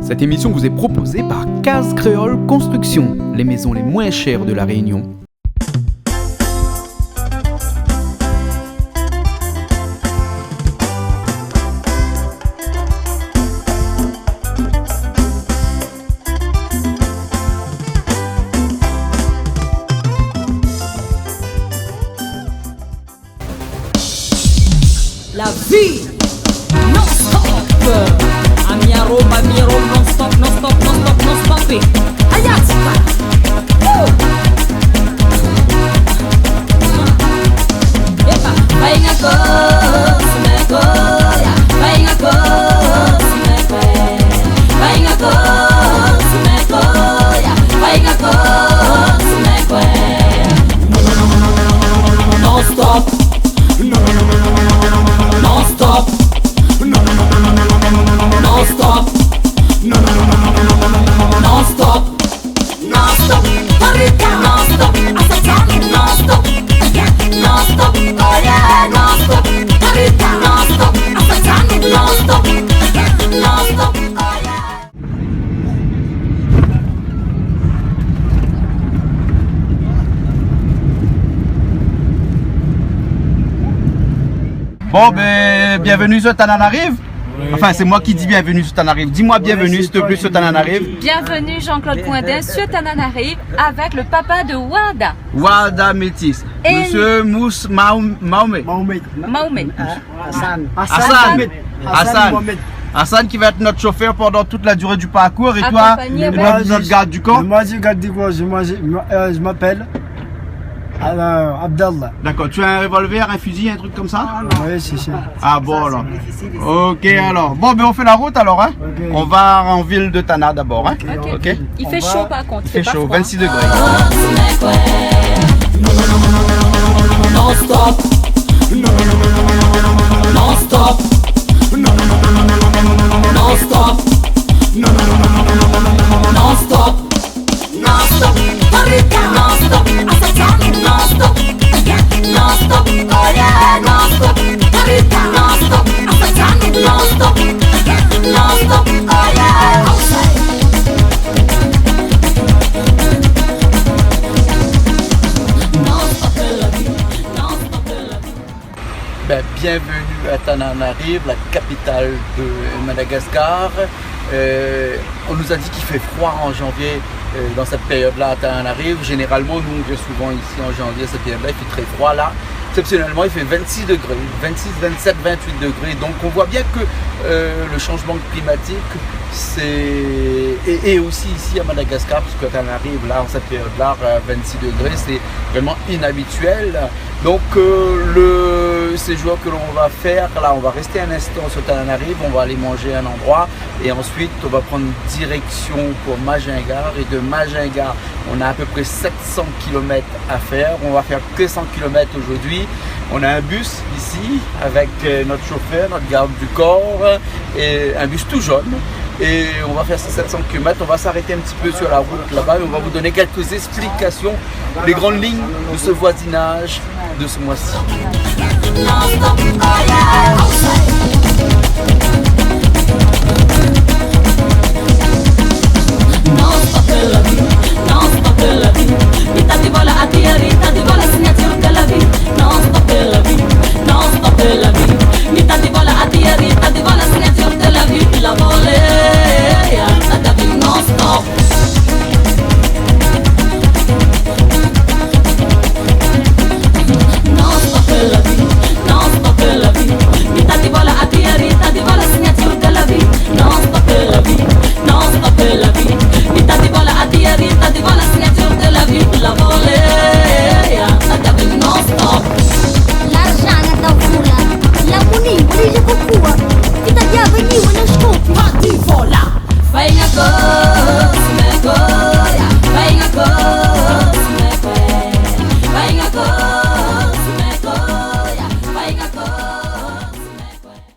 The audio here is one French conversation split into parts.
Cette émission vous est proposée par Case Créole Construction, les maisons les moins chères de la Réunion. La vie non-stop. Amiaro, non-stop, non-stop, non-stop, non-stop. Ayatsika. Vai nga ko, smeko ya. Vai nga ko, smeko. Vai nga ko, smeko ya. Vai nga ko, smeko. Non-stop. Non-stop. Non-stop. Non-stop. Non-stop. Marika. Non-stop. Asatani. Non-stop. Non-stop. Oh yeah. Non-stop. Marika. Non-stop. Asatani. Non-stop. Non-stop. Oh yeah. Bon, ben, bienvenue sur Tananarive. Enfin, c'est moi qui dis bienvenue sur Tananarive. Dis-moi bienvenue, s'il te plaît, sur Tananarive. Bienvenue Jean-Claude Poindin sur Tananarive avec le papa de Wada. Wada Métis. Et Monsieur Mouss Mahomet. Mahomet. Hassan. Hassan qui va être notre chauffeur pendant toute la durée du parcours. Et toi, Accompagné notre garde du camp. Moi, je m'appelle Abdallah. D'accord, tu as un revolver, un fusil, un truc comme ça? Oui, c'est ça. Ah bon alors. Ok alors. Bon, ben on fait la route alors. Hein? Ok. On va en ville de Tana d'abord. Hein? Ok. Il fait chaud par contre. Il fait pas chaud, froid. 26 degrés. Non-stop. Non-stop. Non-stop. Non-stop. Non-stop. Marika. Non-stop. Asatani. Non-stop. Non-stop. Oh yeah. Non-stop. Marika. Non-stop. Asatani. Non-stop. Non-stop. Oh yeah. Non-stop la vie. Non-stop la vie. Ben, bienvenue à Tananarive, la capitale de Madagascar. On nous a dit qu'il fait froid en janvier dans cette période-là à Tananarive. Généralement, nous on vient souvent ici en janvier, cette période-là, il fait très froid là. Exceptionnellement, il fait 26 degrés, 26, 27, 28 degrés. Donc on voit bien que le changement climatique, et aussi ici à Madagascar, parce que quand on arrive là, en cette période-là, à 26 degrés, c'est vraiment inhabituel. Donc le séjour que l'on va faire, là on va rester un instant sur Tananarive, on va aller manger à un endroit et ensuite on va prendre direction pour Majingar, et de Majingar on a à peu près 700 km à faire. On va faire que 100 km aujourd'hui. On a un bus ici avec notre chauffeur, notre garde du corps, et un bus tout jaune. Et on va faire ces 700 km, on va s'arrêter un petit peu sur la route là-bas et on va vous donner quelques explications, les grandes lignes de ce voisinage de ce mois-ci. Non-stop. Oh yeah. Non-stop la vie. Non-stop la vie. Rita di vola a tia, Rita di vola signature de la vie. Non-stop la vie. Non-stop la vie. Rita di vola a tia, Rita di vola signature de la vie. La volée, la vie non-stop. Non-stop la vie. Non-stop la vie. Rita di vola a tia, Rita di vola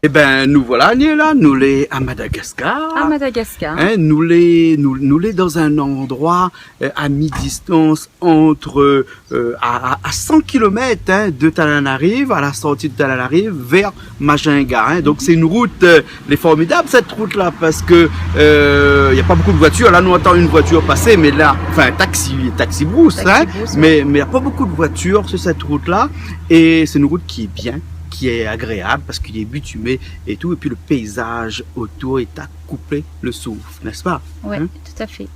Eh ben, nous voilà, là, nous les à Madagascar. À Madagascar. Hein, nous les dans un endroit à mi-distance entre à 100 km de Tananarive, à la sortie de Tananarive, vers Majinga. Hein. Donc c'est une route, elle est formidable cette route là parce que il y a pas beaucoup de voitures. Là, nous entendons une voiture passer, mais là, enfin taxi brousse, hein. Mais il y a pas beaucoup de voitures sur cette route là, et c'est une route qui est bien, qui est agréable parce qu'il est bitumé et tout, et puis le paysage autour est à couper le souffle, n'est-ce pas? Oui, Hein? tout à fait.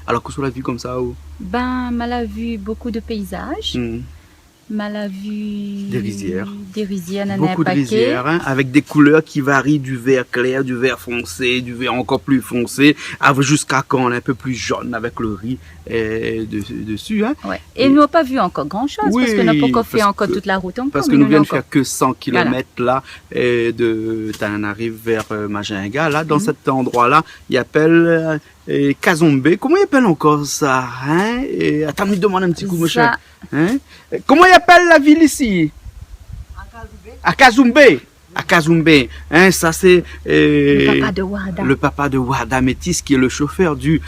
Alors que sur la vue comme ça, Ben, mal a vu beaucoup de paysages. Mal a vu Des rizières. Des rizières, il y en a un beaucoup de paquet. rizières, hein, avec des couleurs qui varient du vert clair, du vert foncé, du vert encore plus foncé, jusqu'à quand on est un peu plus jaune avec le riz dessus. Hein. Ouais. Et nous n'avons pas vu encore grand-chose Oui, parce qu'on n'a pas encore fait parce encore que- toute la route encore. Parce que mais nous venons de encore- faire que 100 km là, de Tananarive vers Majinga. Là, dans cet endroit-là, il appelle Kazombe. Comment il appelle encore ça, hein? Attends, me demande un petit coup, mon Ça- cher. Hein? Comment il appelle la ville ici? À Kazumbe. À Kazumbe. Hein, ça c'est Le papa de Wada. le papa de Wada Métis, qui est le chauffeur du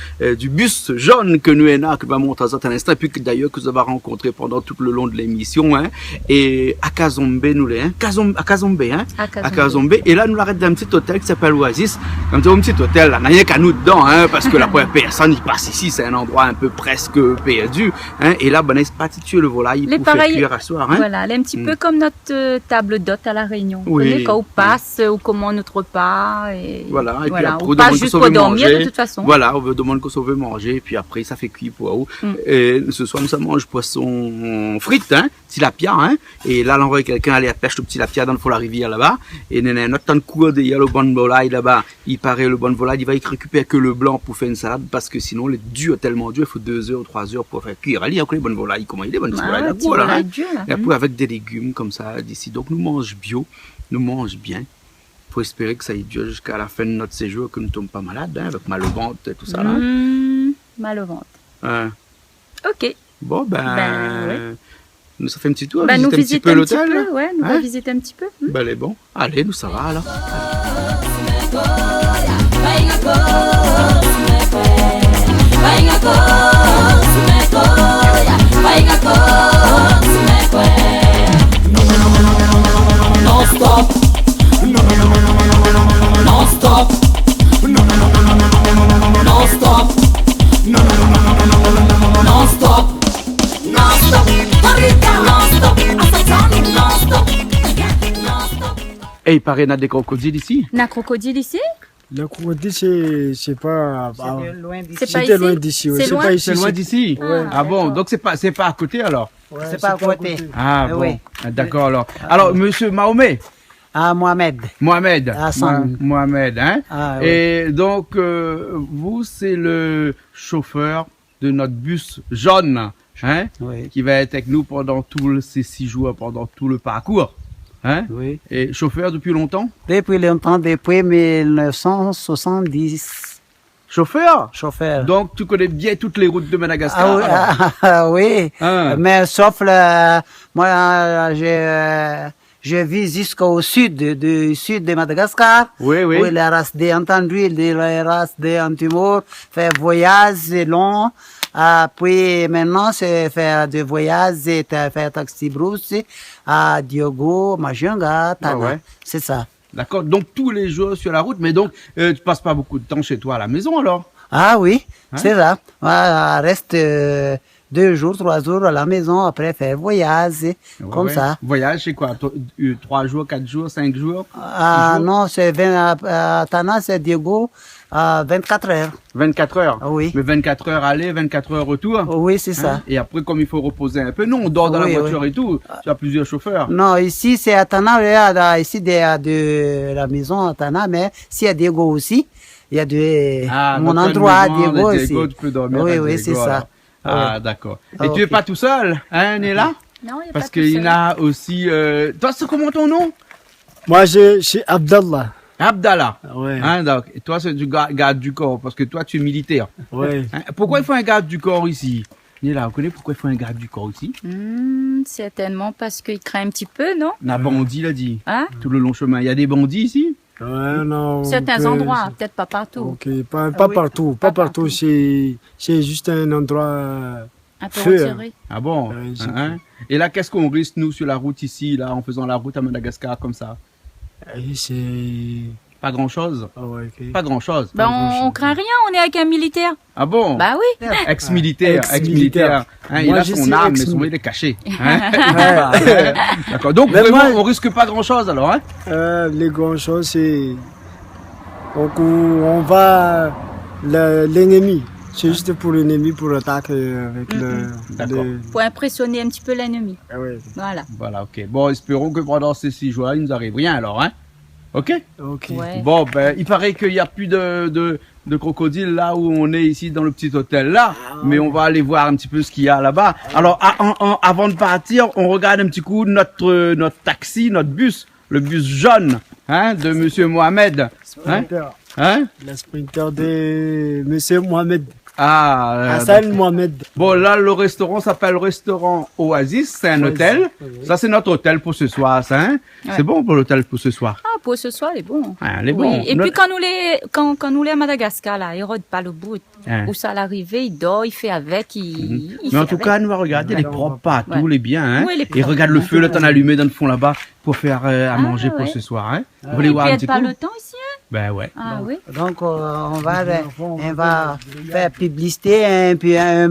bus jaune que nous avons, que va montrer dans un instant, et puis que d'ailleurs que vous avez rencontré pendant tout le long de l'émission. Hein, et à Kazombe, nous les, hein, à Kazombe, hein, à Kazombe. Et là, nous l'arrêtons dans un petit hôtel qui s'appelle Oasis. Un petit hôtel, là, il n'y a rien qu'à nous dedans, hein, parce que la première personne, il passe ici, c'est un endroit un peu presque perdu. Hein, et là, ben, c'est pas tuer le volaille Les pour faire pareils- cuire à soir. Hein. Voilà, elle est un petit peu comme notre table d'hôte à la Réunion. Vous Oui. connaissez, quand on passe, on commande notre repas. Et Voilà, et puis après, on on passe demande juste qu'on pour veut dormir manger. de toute façon. Voilà, on veut demander qu'on veut manger, et puis après, ça fait cuire pour haut. Et ce soir, nous mange poisson frites, hein, tilapia, hein. Et là, on envoie quelqu'un aller à pêche le tilapia dans le fond de la rivière là-bas. Et il y a un autre temps de cours, il y a le bon volaille là-bas. Il paraît le bon volaille, il va y récupérer que le blanc pour faire une salade, parce que sinon, le dur est tellement dur, il faut 2 heures ou 3 heures pour faire cuire. Allez, après, les bonnes volailles, comment il est, bonne petite volaille là, petit voilà, volaille hein. dur, là. Et après, avec des légumes comme ça d'ici. Donc, nous mange bio, nous mange bien. Faut espérer que ça y dure jusqu'à la fin de notre séjour, que nous ne tombons pas malades, hein, avec mal au ventre et tout ça là. Mal au ventre. Hein. Ok. Bon, Ben, nous, ça fait un petit tour, Ben, nous visiter un petit peu l'hôtel. là. Ouais, nous Hein? va visiter un petit peu. Ben, elle est bon. Allez, nous, ça va alors. Non-stop. Non-stop. Non-stop. Non-stop. Non-stop. Marita. Non-stop. Assassin. Non-stop. Non-stop. Et il paraît qu'il y a des crocodiles ici. On a un crocodile ici? Le crocodile, c'est pas. C'est pas C'était ici? loin d'ici. Ouais. C'est C'est loin? pas ici. C'est loin d'ici. Ouais. Ah bon, donc c'est pas à côté alors. Ouais, C'est pas à côté. Ah Eh bon, oui. Ah, d'accord alors. Alors, monsieur Mahomet, Ah, Mohamed. Mohamed, Hassan. Mohamed, hein. Ah, oui. Et donc, vous, c'est le chauffeur de notre bus jaune, hein, Oui. qui va être avec nous pendant tous ces 6 jours, pendant tout le parcours. Hein? Oui. Et chauffeur depuis longtemps? Depuis longtemps, depuis 1970, Chauffeur? chauffeur. Donc, tu connais bien toutes les routes de Madagascar? oui, alors. oui. Ah. Mais sauf moi, je vis jusqu'au sud, du sud de Madagascar. Oui, oui. Où il reste des entendus, il reste des Timor, faire voyage long. Puis maintenant, c'est faire des voyages, et faire taxi brousse à Diogo, Majinga, Tana. ouais. C'est ça. D'accord. Donc, tous les jours sur la route, mais donc, tu passes pas beaucoup de temps chez toi à la maison alors? Ah oui, Hein? c'est ça. Reste 2 jours, 3 jours à la maison, après faire voyage, comme Ouais. ça. Voyage, c'est quoi? 3 jours, 4 jours, 5 jours? Ah jours? non, c'est Tana, c'est Diego, 24 heures. 24 heures? Ah oui. Mais 24 heures aller, 24 heures retour? Oui, c'est ça. Hein? Et après, comme il faut reposer un peu, non, on dort dans Oui, la voiture oui. et tout. Tu as plusieurs chauffeurs. Non, ici c'est à Tana, ici de la maison à Tana, mais s'il y a Diego aussi, il y a mon donc, endroit à une maison, Diego des aussi. Diego, tu peux dormir Oui, à oui, Diego, c'est ça. alors. Ah, Ouais. d'accord. Ah, Et tu es ok. pas tout seul, hein, Néla? Non, il n'y a Parce pas tout qu'il y seul. en a aussi, toi, c'est comment ton nom? Moi, je suis Abdallah. Abdallah. Ouais. Hein, donc, et toi, c'est du garde du corps, parce que toi, tu es militaire. Ouais. Hein, pourquoi il faut un garde du corps ici? Néla, vous connaissez pourquoi il faut un garde du corps ici? certainement parce qu'il craint un petit peu, non? Un bandit, il a dit. Hein? Tout le long chemin. Il y a des bandits ici? Ouais, non. Certains endroits, peut-être pas partout. Ok, pas oui. partout. Pas Pas partout. C'est juste un endroit. Un peu Feu, retiré. Ah bon? Ouais, c'est Et là, qu'est-ce qu'on risque, nous, sur la route ici, là, en faisant la route à Madagascar comme ça? C'est. Pas grand-chose? Ah ouais, ok. Pas grand-chose. Ben, on craint rien, on est avec un militaire. Ah bon? Bah oui. Ex-militaire, Ex-militaire. ex-militaire. Hein, il Moi, a je son suis arme, mais ex-militaire. son il est caché. Hein? Ouais. D'accord. Donc, Mais vraiment, moi- on risque pas grand-chose, alors, hein? Les grandes choses, c'est. Donc, on va. L'ennemi. C'est juste pour l'ennemi, pour attaquer avec D'accord. Pour impressionner un petit peu l'ennemi. Ah ouais. Voilà. Voilà, ok. Bon, espérons que pendant ces 6 jours-là, il nous arrive rien, alors, hein? Ok? Ok. Ouais. Bon, ben, il paraît qu'il n'y a plus de crocodiles là où on est ici dans le petit hôtel là, mais on va aller voir un petit peu ce qu'il y a là-bas. Alors, avant de partir, on regarde un petit coup notre taxi, notre bus, le bus jaune, hein, de Monsieur Mohamed. Hein? Sprinter. Hein? Le sprinter de Monsieur Mohamed. Ah, Hassan Mohamed. bon, là, le restaurant s'appelle Restaurant Oasis, c'est un Oasis, hôtel. oui. Ça, c'est notre hôtel pour ce soir, ça, hein? Ouais. C'est bon pour l'hôtel pour ce soir. Ah, pour ce soir, il est bon. Ah, elle est Oui. bon. Et puis quand nous les à Madagascar, là, il rôde pas le bout. Hein. Où ça à l'arrivée, il dort, il fait avec, il Mais fait en tout avec. cas, nous va regarder, il est propre partout, Ouais. il est bien, hein. Oui, il est Et propre. regarde le feu, là, t'en as allumé dans le fond là-bas pour faire à manger pour ouais. ce soir, hein. Vous Et voulez voir puis, un il petit pas coup? le temps ici, hein? Ben ouais. Ah oui. Donc, on va faire publicité un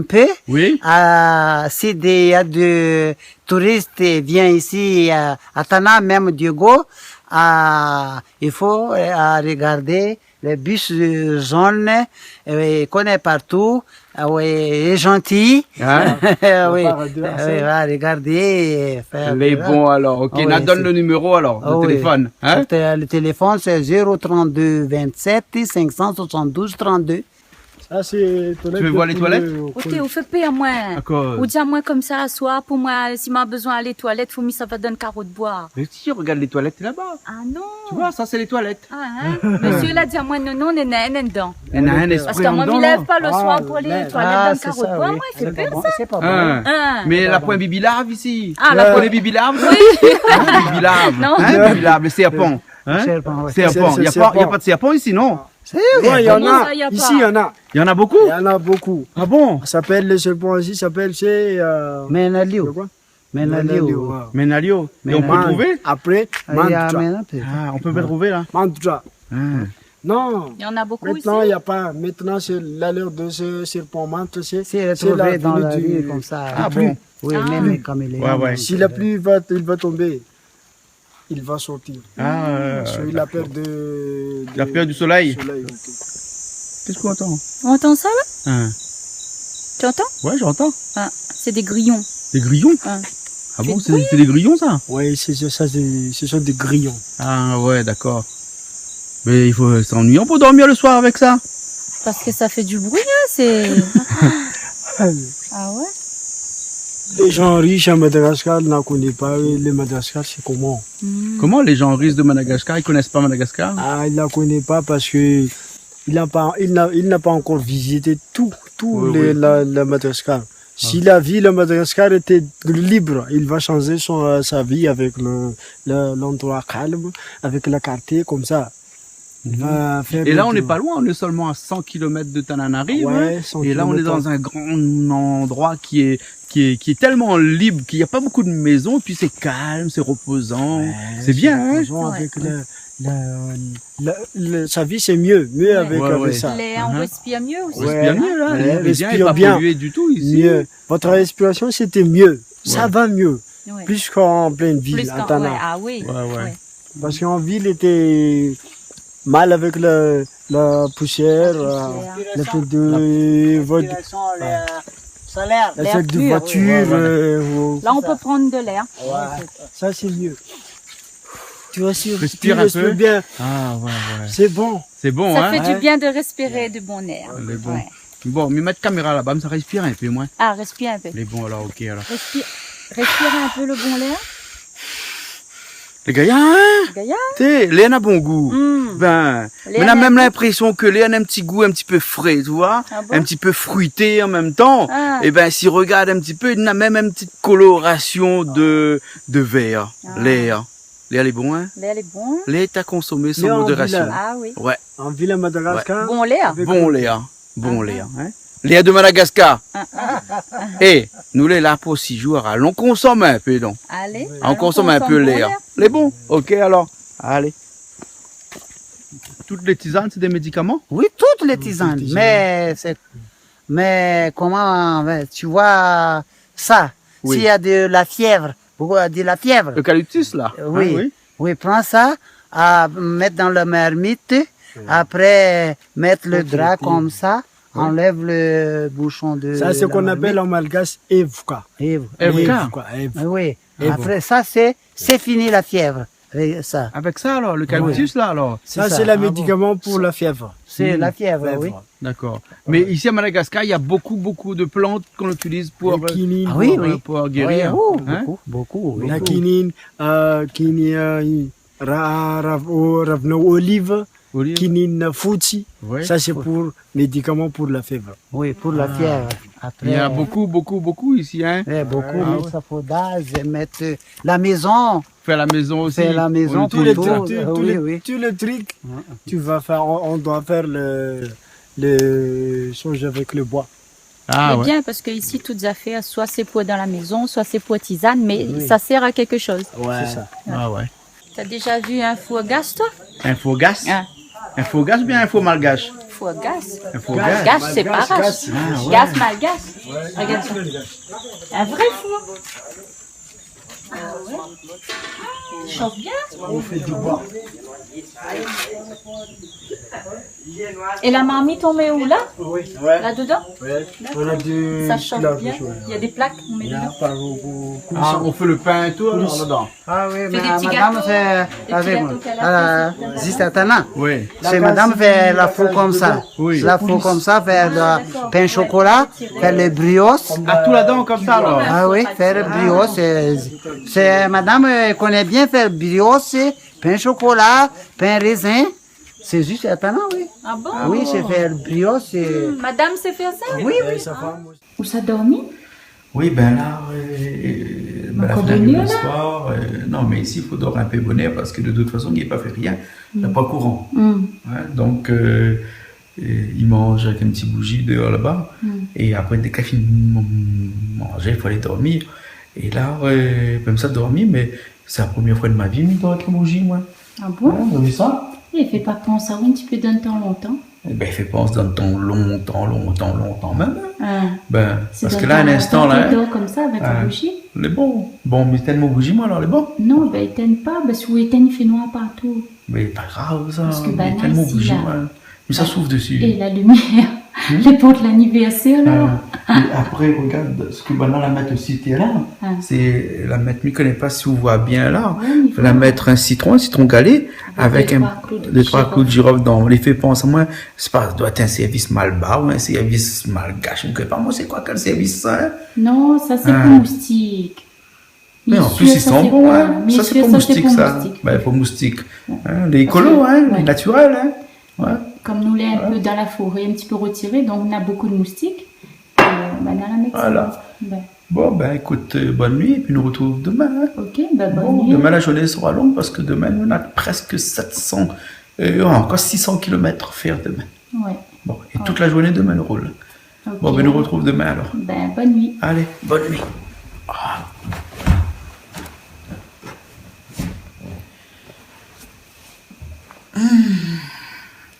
peu. Oui? Si il y a des touristes qui viennent ici à Tana, même Diogo, il faut regarder les bus jaunes, il connaît partout, oui, il est gentil. Hein? Oui, va regarder et faire. Les bons alors, ok. Ah N'a oui, donne c'est- le numéro alors, Ah le oui. téléphone, hein? Le téléphone, c'est 032 27 572 32. Ça, c'est. Tu veux voir les toilettes? Ok, vous faites payer à moi. D'accord. Ou dis-moi comme ça, soit pour moi, si m'a besoin d'aller aux toilettes, faut me ça va donner carreau de boire. Mais si, regarde les toilettes là-bas. Ah non. Tu vois, ça c'est les toilettes. Ah, hein? Monsieur l'a dit à moi, non, non, on est dedans. Il y en a un Parce esprit que en moi, je dedans, me lève là. pas le soir pour aller aux toilettes dans le c'est carreau de ça, boire. oui. Ouais, c'est C'est pas pire bon, ça. c'est pas bon. Hein. Hein. Mais la point Bibi Larve ici. Ah, la Vous point- connaissez Bibi Larve? Oui. Hein, Bibi Larve. Non. Hein, Bibi Larve, le serpent. Hein? Serpent, ouais. Serpent. Il n'y a serpent. pas de serpent ici, non? Ouais, il y en Comment a. ça, y a pas? Ici, il y en a. Il y en a beaucoup? Il y en a beaucoup. Ah bon? Ça s'appelle le serpent ici, ça s'appelle chez. Menalio. quoi Menalio. ouais. Menalio. Et on peut le Man- trouver? Après, Il y a Mantra. Menalio. Ah, on peut le trouver là? Mantra. Ah. Non. Il y en a beaucoup ici. Maintenant, il n'y a pas. Maintenant, c'est l'allure de ce serpent mantre. C'est C'est retrouvé la dans pluie la du- rue comme ça. Ah bon? Oui, Ah. même comme il est. Ouais, ouais. Si la pluie il va tomber, il va sortir. Ah, Parce qu'il a peur de. la peur du soleil. soleil. Qu'est-ce qu'on entend? On entend ça là? Ah. Tu entends? Ouais, j'entends. Ah, c'est des grillons. Des grillons? Ah. Ah bon, Fait c'est des grillons ça? Oui, c'est ça, ce sont des grillons. Ah ouais, d'accord. Mais il faut, c'est ennuyant pour dormir le soir avec ça. Parce que ça fait du bruit, hein, c'est. Ah ouais? Les gens riches à Madagascar ne connaissent pas. Le Madagascar, c'est comment? Comment les gens riches de Madagascar, ils connaissent pas Madagascar? Ah, il ne la connaît pas parce que il n'a pas encore visité tout Oui, le, oui. le Madagascar. Si la vie, le Madagascar était libre, il va changer sa vie avec l'endroit calme, avec la quartier comme ça. Il va faire Et là, on le- n'est pas loin, on est seulement à 100 km de Tananarive. Ouais, hein. 100 Et là, on est kilomètres. dans un grand endroit qui est tellement libre qu'il n'y a pas beaucoup de maisons, et puis c'est calme, c'est reposant. Ouais, c'est bien, hein? reposant Ouais. avec sa vie, c'est mieux avec, Ouais, avec ouais. ça. On respire mieux aussi. On respire mieux, là. Ouais, L'air est bien, respire pas bien. pollué du tout ici. Mieux. Votre respiration, c'était mieux. Ça va mieux. Ouais. Plus qu'en pleine ville, Plus à qu'en- Tana. ouais, ah oui. Ouais. Parce qu'en ville, était mal avec la poussière, le fait de Solaire, l'effet de voiture. Là, on peut prendre de l'air. Ça, c'est mieux. Tu respires, Respire tu un respires peu. bien. Ah, ouais. C'est bon. C'est bon, Ça hein? fait du bien de respirer de bon air. Les bons. Ouais. Bon, mais mettre caméra là-bas, ça respire un peu moins. Ah, respire un peu. Les bons, alors, ok, alors. Respire un peu le bon air. Les Gaïa, hein? Gaïa? T'sais, les a bon goût. Ben, Les on a a même un- l'impression que les a un petit goût un petit peu frais, tu vois? Ah bon? Un petit peu fruité en même temps. Ah. Et ben, s'il regarde un petit peu, il a même une petite coloration de vert. Ah. Léa. Léa, elle est bon, hein? Lait, elle est bon. Léa est à consommer sans Léa en modération. village. Ah oui. Ouais. En ville à Madagascar. Bon lait. avec- Bon Léa. Bon Léa, hein? Léa de Madagascar. Et, nous, les là pour 6 jours, alors, on consomme un peu, donc. Allez. On consomme un peu bon Léa. Les bons? Ok, alors. Allez. Toutes les tisanes, c'est des médicaments? Oui, toutes les tisanes. Mais comment, tu vois ça, Oui. s'il y a de la fièvre, pourquoi de la fièvre? Eucalyptus, là? Oui. Hein, Oui, prends ça, à mettre dans la marmite, après mettre le drap comme ça, enlève le bouchon de Ça, c'est ce la qu'on appelle en marmite. malgache evka. Eve. Evka. Oui. Et Après ça, c'est fini la fièvre. Avec ça, Avec ça, alors, l'eucalyptus, là, alors. Ça, ça. c'est le Ah médicament pour la fièvre. c'est la fièvre, oui. D'accord. Mais ici à Madagascar, il y a beaucoup de plantes qu'on utilise pour, La quinine, Ah oui, pour, oui. pour guérir. Oui, hein. beaucoup. la quinine, ravno olive, Olive. quinine fouti. Ouais. Ça, c'est pour médicament pour la fièvre. Oui, pour la fièvre. Après, Il y a beaucoup ici, hein. beaucoup Ah, de safaudage, mettre la maison, Faire la maison aussi. faire la maison On pour utilise tout. ça. Oui. Tous les trucs, tu vas faire, on doit faire le chose avec le bois. Ah C'est ouais. bien parce que ici toutes affaires, soit c'est pour dans la maison, soit c'est pour tisane, mais Oui. ça sert à quelque chose. Ouais. C'est ça. Ah ouais. T'as déjà vu un four à gaz, toi? Un faux gaz? Ah. Un faux gaz ou bien un faux malgache? Four à gaz. Un faux gaz. Gaz, c'est Malgache, pareil. gaz. Ah, ouais. Gaz, malgache. Regarde ça. Un vrai four. Ah ouais. Il chauffe bien. On fait du bois. Et la marmite, on met où là? Ouais. Là-dedans? On a du. Ça chauffe bien. Il y a des plaques qu'on met dedans. Ah, on fait le pain et tout alors dedans. Ah oui, des mais petits madame gâteaux. fait Des avec petits moi. gâteaux qu'elle a fait, c'est Juste attendant. Oui. C'est madame fait la fou comme ça. Oui. La fou comme ça, faire le pain chocolat, faire les brioches. Ah, tout là-dedans comme ça alors. Ah oui, faire brioche, c'est madame connaît bien faire brioche, pain chocolat, pain raisin. C'est juste attendant, oui. Ah bon? Oui, c'est faire brioche. Madame sait faire ça? Oui. Où ça dormit? Oui, ben là, la Encore fenêtre bonheur, le là soir. Non, mais ici, il faut dormir un peu bonheur parce que de toute façon, il n'y a pas fait rien. Il n'y a pas courant. Ouais, donc, il mange avec un petit bougie dehors là-bas. Et après, dès qu'il a fini de manger, il faut aller dormir. Et là, comme ça, dormir, mais c'est la première fois de ma vie, je dors avec un bougie, moi. Ah bon? Ouais, vous avez vu ça? Il fait pas penser un petit peu d'un temps longtemps. Eh ben, il fait penser dans le temps longtemps même. Ah, Ben, c'est parce d'un que là, un temps instant, longtemps là, qu'il dort comme ça avec Ah. un bougie. il est bon. Bon, mais tellement bougie, moi, alors, il est bon. Non, ben il t'aime pas, parce que il fait noir partout. Mais pas grave, ça. Parce que, Il ben, est là, tellement ici, bougie, là. moi. Mais ça souffle dessus. Et la lumière, les pots de l'anniversaire là. Et après, regarde, ce que maintenant la mettre aussi était là. Ah. C'est la mettre, je ne connais pas si vous voyez bien là. Ouais, il Il faut la mettre un citron galé avec les un, trois clous de deux, trois girofle. clous de girofle dans. Les fait penser à moi, c'est pas, ça doit être un service mal bas ou un service mal gâché. Je ne sais pas, moi, c'est quoi quel service ça, hein? Non, ça c'est Ah. pour moustique. Mais en Bien plus, sûr, ils ça, sont c'est bons, pour- hein. bien Ça, c'est sûr, pour moustique, pour ça. moustique. Ben, pour moustique. Hein, les écolos, hein, les Ouais. naturels, hein. Ouais. Comme nous l'est un peu dans la forêt, un petit peu retiré, donc on a beaucoup de moustiques. Ben, dans la médecine. Voilà. Ben, Bon, ben, écoute, bonne nuit, et puis nous retrouvons demain, hein. ok, ben bonne Bon, nuit. demain la journée sera longue parce que demain on a presque 700, encore 600 km à faire demain. Ouais. Bon, et toute la journée demain le roule. Ok. Bon, ben nous retrouve demain alors. Ben bonne nuit. Allez, bonne nuit.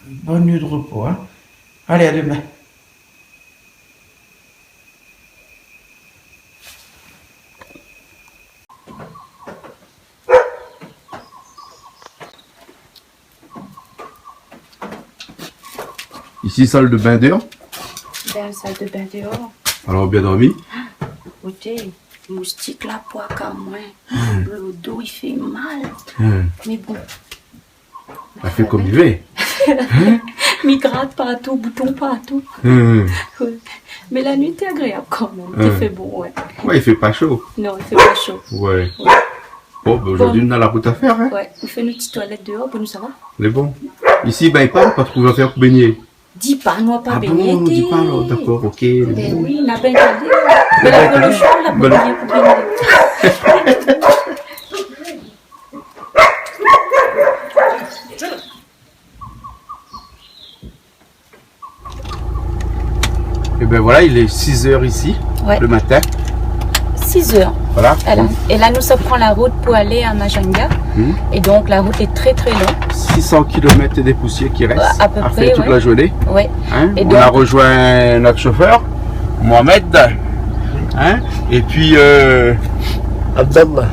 Bonne nuit de repos, hein. Allez, à demain. Ici, salle de bain dehors. Ben, salle de bain dehors. Alors, bien dormi. Écoutez, moustique là, poids qu'à moi. Le dos, il fait mal. Mais bon, Elle fait comme il veut. mi gratte partout, bouton partout. Hum. Ouais. Mais la nuit, t'es agréable quand même. Il fait bon, ouais. Ouais, il fait pas chaud. Non, il fait pas chaud. Ouais. Bon, ben, aujourd'hui, on a la route à faire. Hein. Ouais, on fait une petite toilette dehors, pour nous ça va. Mais bon. Ici, ben, il parle pas trouver à faire pour baigner. Dis pas, moi pas Ah baigner. bon, dis pas alors, d'accord, ok. Ben oui, on a bien gardé. Mais là, pour le choix, on a Ben, pas baigner pour baigner. Et ben voilà, il est 6 h ici, Ouais. le matin. 6 heures. Voilà. Voilà. Et là, nous, ça prend la route pour aller à Majanga. Mhm. Et donc, la route est très très longue. 600 km des poussières qui restent À peu près, faire toute ouais. la journée. Ouais. Hein. Et On donc- a rejoint notre chauffeur, Mohamed. Hein. Et puis Abdallah.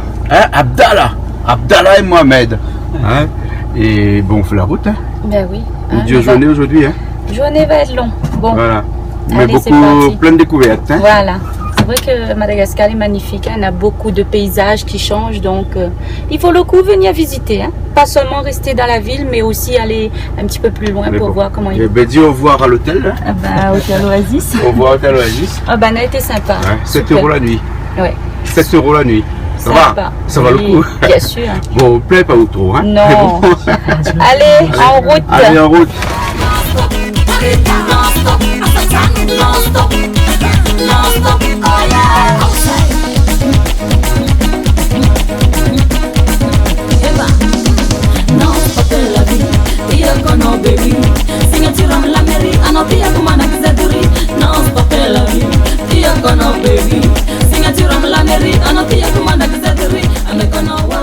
Abdallah. Abdallah et Mohamed. Hein. Et bon, on fait la route. Hein. Ben oui. Une Hein, dure journée aujourd'hui. Hein. la journée va être longue. Bon, Voilà. Mais Allez, c'est beaucoup, parti. plein de découvertes. Hein. voilà. C'est vrai que Madagascar est magnifique. Hein. On a beaucoup de paysages qui changent. Donc, il faut le coup venir visiter. Hein. Pas seulement rester dans la ville, mais aussi aller un petit peu plus loin Mais pour bon. voir comment il Et est. ben, dis au revoir à l'hôtel. Hein. Ah ben, Hôtel Oasis. Au revoir à l'hôtel Oasis. Ah ben, on a été sympa. Ouais, 7 Super. € la nuit. Ouais. 7 € la nuit. Ça Sympa. va. Ça va le Oui, coup. Bien sûr. Bon, on plaît pas trop. Hein. Non. Mais bon. Allez, en route. Allez, en route. Non-stop, non-stop, non-stop, oh yeah. Non-stop la vie, tia kono baby. Singa tiram la meri, ano tia kumana kizaduri. Non-stop la vie, tia kono baby. Singa tiram la meri, ano tia kumana kizaduri. Ame kono wa.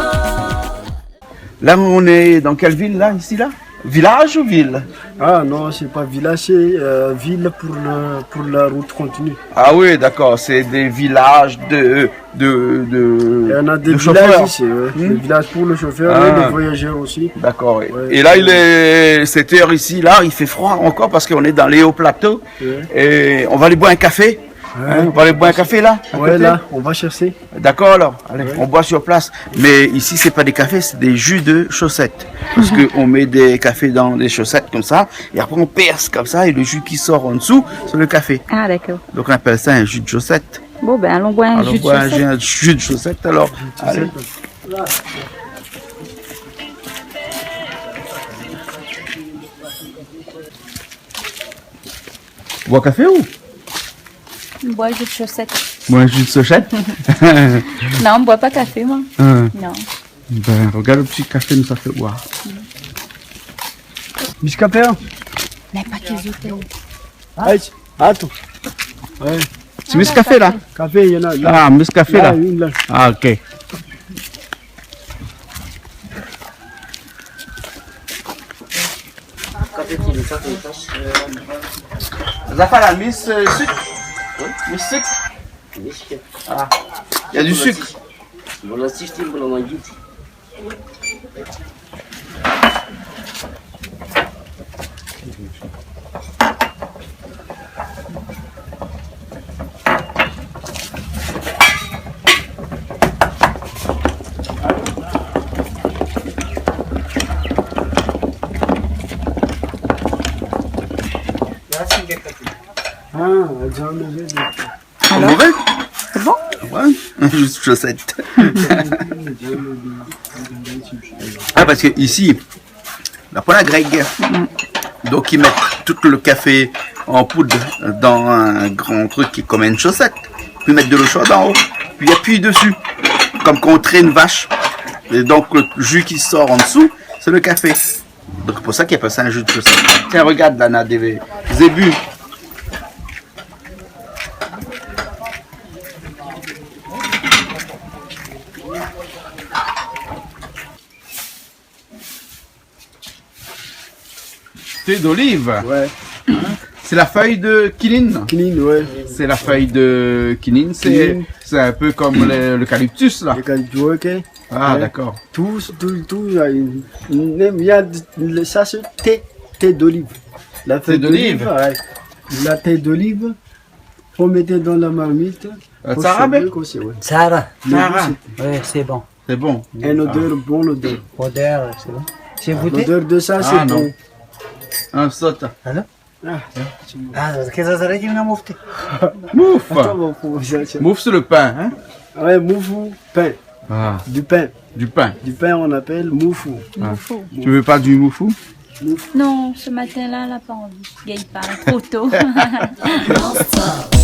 Là, on est dans quelle ville, là, ici, là? Village ou ville? Ah non, c'est pas village, c'est ville pour la route continue. Ah oui, d'accord, c'est des villages Et on a des de villages chauffeurs. ici, ouais. Hmm. Des villages pour le chauffeur Ah. et les voyageurs aussi. D'accord, oui. Ouais. Et là, il est 7 h ici, là, il fait froid encore parce qu'on est dans les hauts plateaux. Ouais. Et on va aller boire un café. Hein, on va aller boire un café, là? à Ouais, côté. là, on va chercher. D'accord, alors, allez, on boit sur place. Mais ici, c'est pas des cafés, c'est des jus de chaussettes. Parce qu'on met des cafés dans des chaussettes comme ça, et après on perce comme ça, et le jus qui sort en dessous, c'est le café. Ah, d'accord. Donc on appelle ça un jus de chaussette. Bon, ben, allons boire un Alors, jus de boire chaussette. un jus de chaussette, alors. Allez. Bois café ou? Bois un jus de chaussette. Bois un jus de chaussette? Non, on ne boit pas café, moi. Hein. Non. Ben, regarde le petit café, nous ça fait boire. Biscapé, hein? Mais pas qu'ils ont Aïe, attends. Ouais, Tu mets ce café là? café, il y en a. Ah, mets ce café là. Une là. Ah, ok. Zafala, Miss sucre? Miss sucre? Ah, il y a du sucre. Ah, j'ai un mauvais. C'est mauvais? C'est bon? Ouais, juste chaussette. Ah, parce que ici, la poêle à Greg, donc ils mettent tout le café en poudre dans un grand truc qui est comme une chaussette, puis ils mettent de l'eau chaude en haut, puis ils appuient dessus, comme quand on traîne une vache. Et donc le jus qui sort en dessous, c'est le café. Donc c'est pour ça qu'ils appellent ça un jus de chaussette. Tiens, regarde là, on a des zébus. Thé d'olive. Ouais, C'est la feuille de quinine. clean, ouais. C'est la feuille de quinine. Quinine. C'est un peu comme l'eucalyptus là. Et quand tu vois, ok. Ah Ouais. d'accord. Tout, il y a ça c'est thé d'olive. La feuille d'olive. ouais. La thé d'olive, faut mettre dans la marmite. Faut Sarabe? chauffer aussi, ouais. Sarah, Sarah. oui, c'est bon. C'est bon. Un odeur, bon odeur. Odeur, c'est bon. C'est goûté? L'odeur de ça, Ah, c'est non. bon. Un saute. Ah, Ah, qu'est-ce que ça veut dire, mon moufti? Mouf. attends, bon, faut ça, tiens. Mouf sur le pain. Hein? Ouais, moufou, pain. Ah, Du pain. du pain. Du pain, on appelle moufou. Tu veux pas du moufou? Non, ce matin-là, elle n'a pas envie. Gagne pas, trop tôt. Non-stop.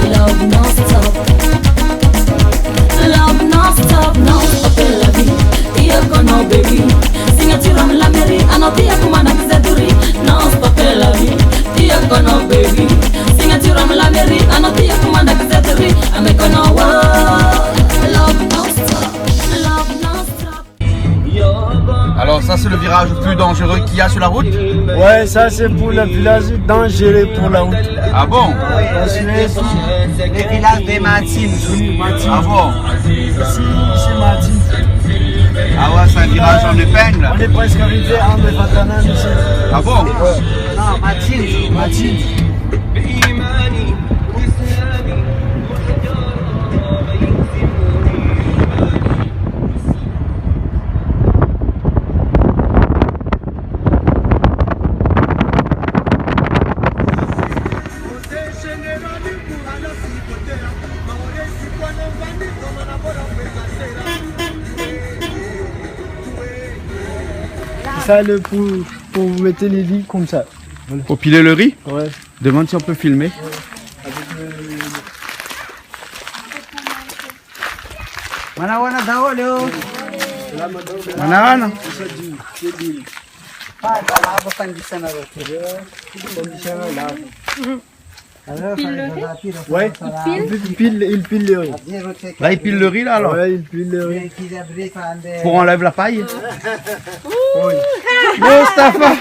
Love non-stop. Love non-stop, non-stop è la vita. Io conosco baby. Signature la meri, anotia come una pizzaduri. Non-stop è la vita. Io conosco baby. Signature la meri, anotia come una pizzaduri. A me conosco. Love non-stop. Love non-stop. Alors ça c'est le virage le plus dangereux qu'il y a sur la route? Ouais, ça c'est pour le village dangereux pour la route. Ah bon? Le village de Martine. Ah bon? Ici, c'est Martin. Ah ouais, c'est un virage en épingle. On est presque arrivé à Mbefatana ici. Ah bon? Non, Martine. Martin. Ça, pour mettre les lits comme ça. Pour piler le riz? Ouais. Demande si on peut filmer. Wana daoleo. Manana. Ouais. Il pile le riz. Là il pile le riz là alors. Ouais, il pile le riz. Pour enlève la paille. Mustafa!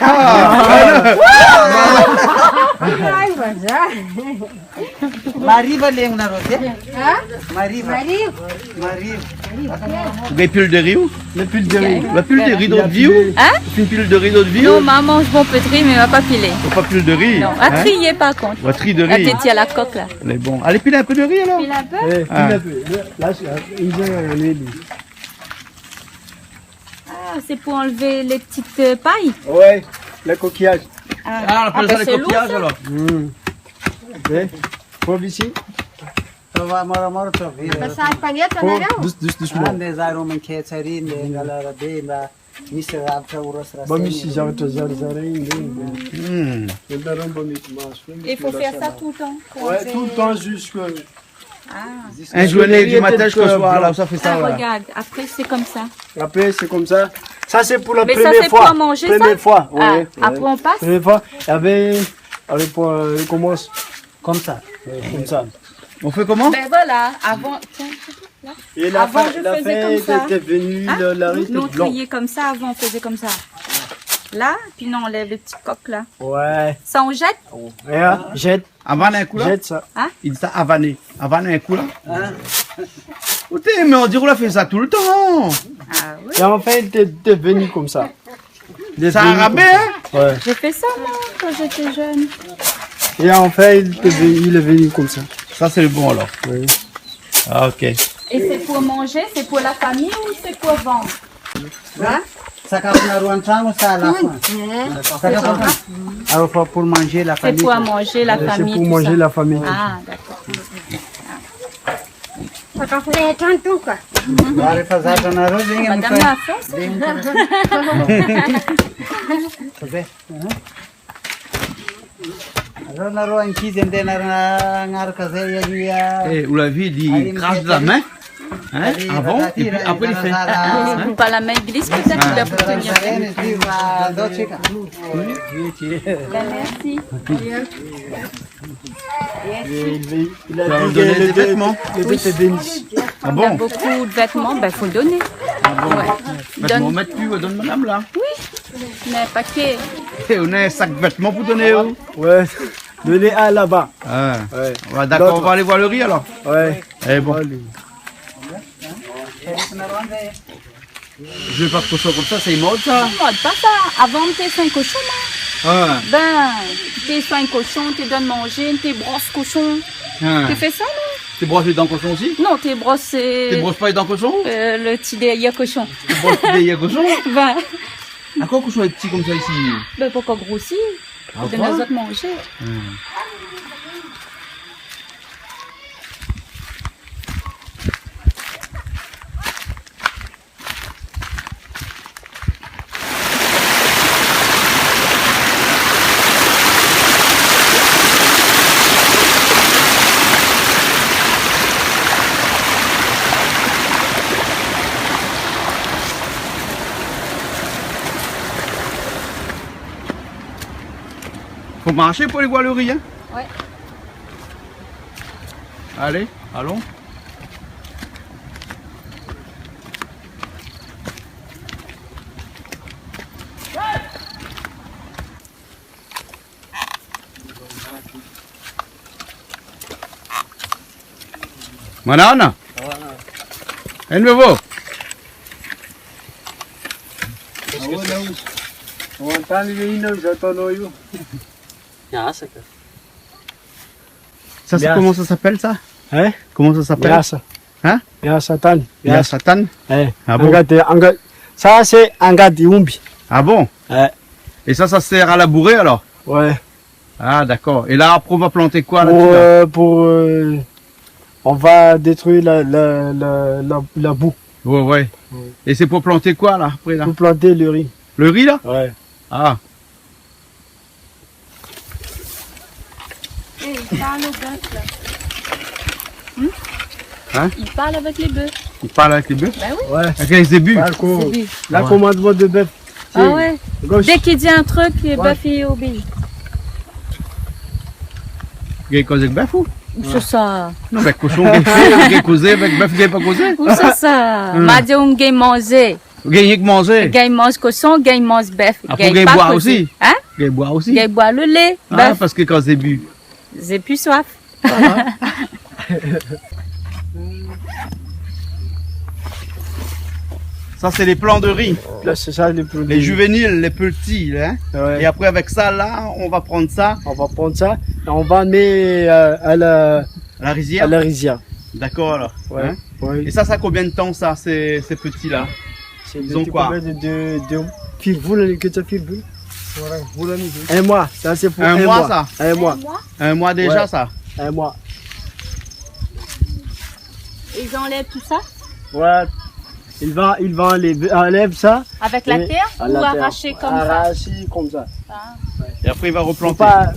Mariva le una rote. Mariva. Vous avez pile de riz ou? Le pile de riz. La pile de riz d'autre vie ou? Hein? Une pile de riz d'autre vie Non, ou? maman mange bon peu de riz, mais elle va pas piler. Pas pile de riz. Non, à trier par contre. On va trier de La riz. tête à la coque là. Elle est bon. Allez piler un peu de riz alors. Pile un peu. Ouais, Ah. pile un peu. Là, ils ont un riz. Ah, c'est pour enlever les petites pailles. Ouais, le coquillage. Ah, on appelle bah, ça c'est les lourd, coquillages ça. alors. Ouais. Prends ici. Moro to vira. Doucement. Ande zaro men ke tsari ne ngala be ba mise rabta uros Bon, rasta. ici, j'ai Il faut faire ça tout le temps. pour Ouais, enlever- tout le temps jusqu'à. Un journée du matin jusqu'au soir là, ça fait ça. Ah, Voilà. regarde, après c'est comme ça. Après, c'est comme ça. Ça, c'est pour la Mais ça, première c'est fois. pour manger, ça Première fois, Ah, ouais. après on passe. Première fois. Allez, on commence Comme ça. comme ça. On fait comment? Ben voilà, avant. Tiens, là. Et Avant, je faisais comme ça. était venue, Hein? la riz Nous on était blanc. triait comme ça, avant on faisait comme ça. Là, puis non, on enlève le petit coq là. Ouais. Ça on jette. Regarde, jette, Avant un coup là? jette ça. Il dit ça avaner. Avaner un coup là. Écoutez, mais on dirait qu'on a fait ça tout le temps. Ah oui. Et enfin, il était venu comme ça. Ça a rabais, hein? Ouais. J'ai fait ça moi quand j'étais jeune. Et enfin, il est venu comme ça. Ça c'est le bon alors. Oui. Ah ok. Et c'est pour manger, c'est pour la famille ou c'est pour vendre? Sakapna ruantrango ça la fin. Alors pour manger la C'est famille. pour manger la C'est famille. pour tout manger ça. la famille. Ah d'accord. Bare fazer na rozinha Madame l'a fait ça? Alors na roan qui zende na ngar kaze ya. Et vous l'avez dit, il crache de la main. Hein? Avant, et puis après il fait. Ah, c'est pour pas la main glisse peut-être il va pour tenir. Ben, merci. Il a Tu vas me dit donner que des vêtements? il était béni. Ah Il y a bon? beaucoup de vêtements, ben faut le donner. Ouais. Vêtements, Donne, mettre plus, donne madame là. mais un paquet. Et on a un sac de vêtements pour donner. Oh. Ouais. Donnez un là-bas. Ah. Ouais. Ouais, d'accord, on va aller voir le riz alors. Ouais. Eh bon, Allez. je vais pas de cochon comme ça, c'est mode ça. Mode pas ça. Avant t'es 5 cochons, moi. Ah. Ben, t'es 5 cochons, t'es donnes manger, t'es brosses cochons. Ah. Tu fais ça, non? Tu brosses les dents cochon aussi? Non, t'es brossé. Tu brosses pas les dents cochon? Le petit derrière cochon. Tu brosses les cochon? Ben, À quoi cochon est petit comme ça ici? ben pourquoi grossir? Ah, De quoi? nos autres manger. marcher pour aller voir le riz, hein? Ouais. Allez, allons. Manana? É novo? Ça, c'est Bien. comment ça s'appelle ça? Hein? Comment ça s'appelle? Biasa. Hein? Biasa tan. La satane? Eh. Ah bon? Ça, c'est angadi umbi. Ah bon? Ouais. Et ça sert à labourer alors? Ouais. Ah d'accord. Et là après on va planter quoi Pour, là-dessus, là? on va détruire la boue. Ouais, ouais. Et c'est pour planter quoi là après là? Pour planter le riz. Le riz là? Ouais. Ah. Et il parle aux bœufs là. Hein? Il parle avec les bœufs. Il parle avec les bœufs? Ben oui. Ouais. Avec les zébus? La commandement de bœuf. Ah ouais. Gauche. Dès qu'il dit un truc, les bœufs ils obéissent. Il y a causé avec bœuf ou? Où c'est ça? Non, avec cochon, il y a causé avec bœuf, il y a pas causé? Où c'est ça? M'a dit on gagne manger. Il y a que manger. Gagne mange cochon, gagne mange bœuf. Ah, faut gagne pas boire causer. aussi? Hein? Il y a boire aussi? Gagne boire le lait. Ah, Bœuf. parce que quand c'est bu. J'ai plus soif. Ça, c'est les plants de riz. Là, c'est ça les produits. Les juvéniles, les petits, là, hein. Ouais. Et après, avec ça, là, on va prendre ça On va prendre ça et on va mettre à à la rizière. à la rizière. D'accord, alors. Ouais. Hein? Ouais. Et ça combien de temps, ça, ces petits-là? C'est Ils ont quoi? De filboule, que ça filboule. Un mois. Ça, c'est pour Un mois, ça? Un mois. Un mois déjà, Ouais. ça? Un mois. Ils enlèvent tout ça Ouais. Il va enlève ça. avec la et- terre à ou la terre. arracher comme ça? Arracher comme ça. Et après, il va Faut replanter. pas,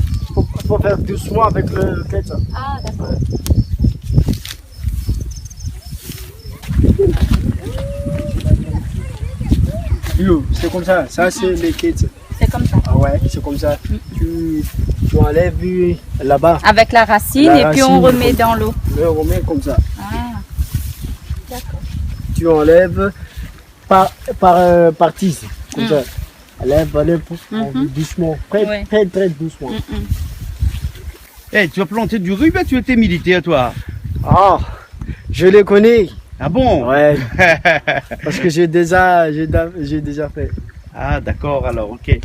faut faire doucement avec le ketchup. Ah d'accord. Yo, c'est comme ça. Ça, c'est les ketchup. C'est comme ça. Ah ouais, c'est comme ça. Tu enlèves là-bas. Avec la racine La et puis on racine, remet comme- dans l'eau. Le remets comme ça. Ah. D'accord. Tu enlèves par tise. Comme ça. Enlève, doucement. Très, Ouais. très, très doucement. Eh, tu vas planter du riz, ben tu étais militaire, toi. Ah, je les connais. Ah bon? Ouais, parce que j'ai déjà fait. Ah, d'accord, alors, ok.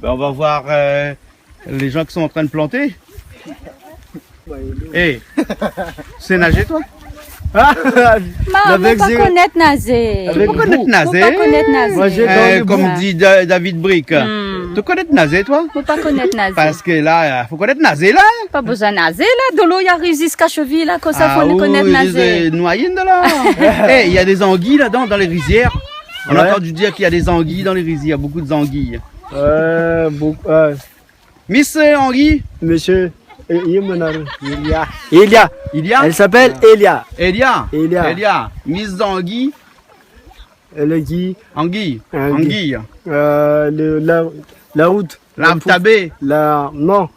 Ben, on va voir les gens qui sont en train de planter. Eh, tu sais nager, toi? Maman, Avec faut pas zé- connaître nager. Avec Tu connais vous. nager? Faut pas connaître nager. Moi, j'ai dans le Comme bout. dit David Brick. Tu connais nager, toi? Faut pas connaître nager. Parce que là, faut connaître nager, là. Pas besoin de nager là. De l'eau, il y a jusqu'à cheville là. Comme ça, faut oui, connaître nager. des noyines, de là. Eh, il y a des anguilles là-dedans, dans les rizières. On a Ouais. entendu dire qu'il y a des anguilles dans les rizières, beaucoup d'anguilles. Beaucoup, Miss Anguille, monsieur, Ilia. il y a? Elle s'appelle Elia. Elia. Elia. Miss Anguille. Elle dit Anguille. Anguille. Anguille. La route. Tabé. Non,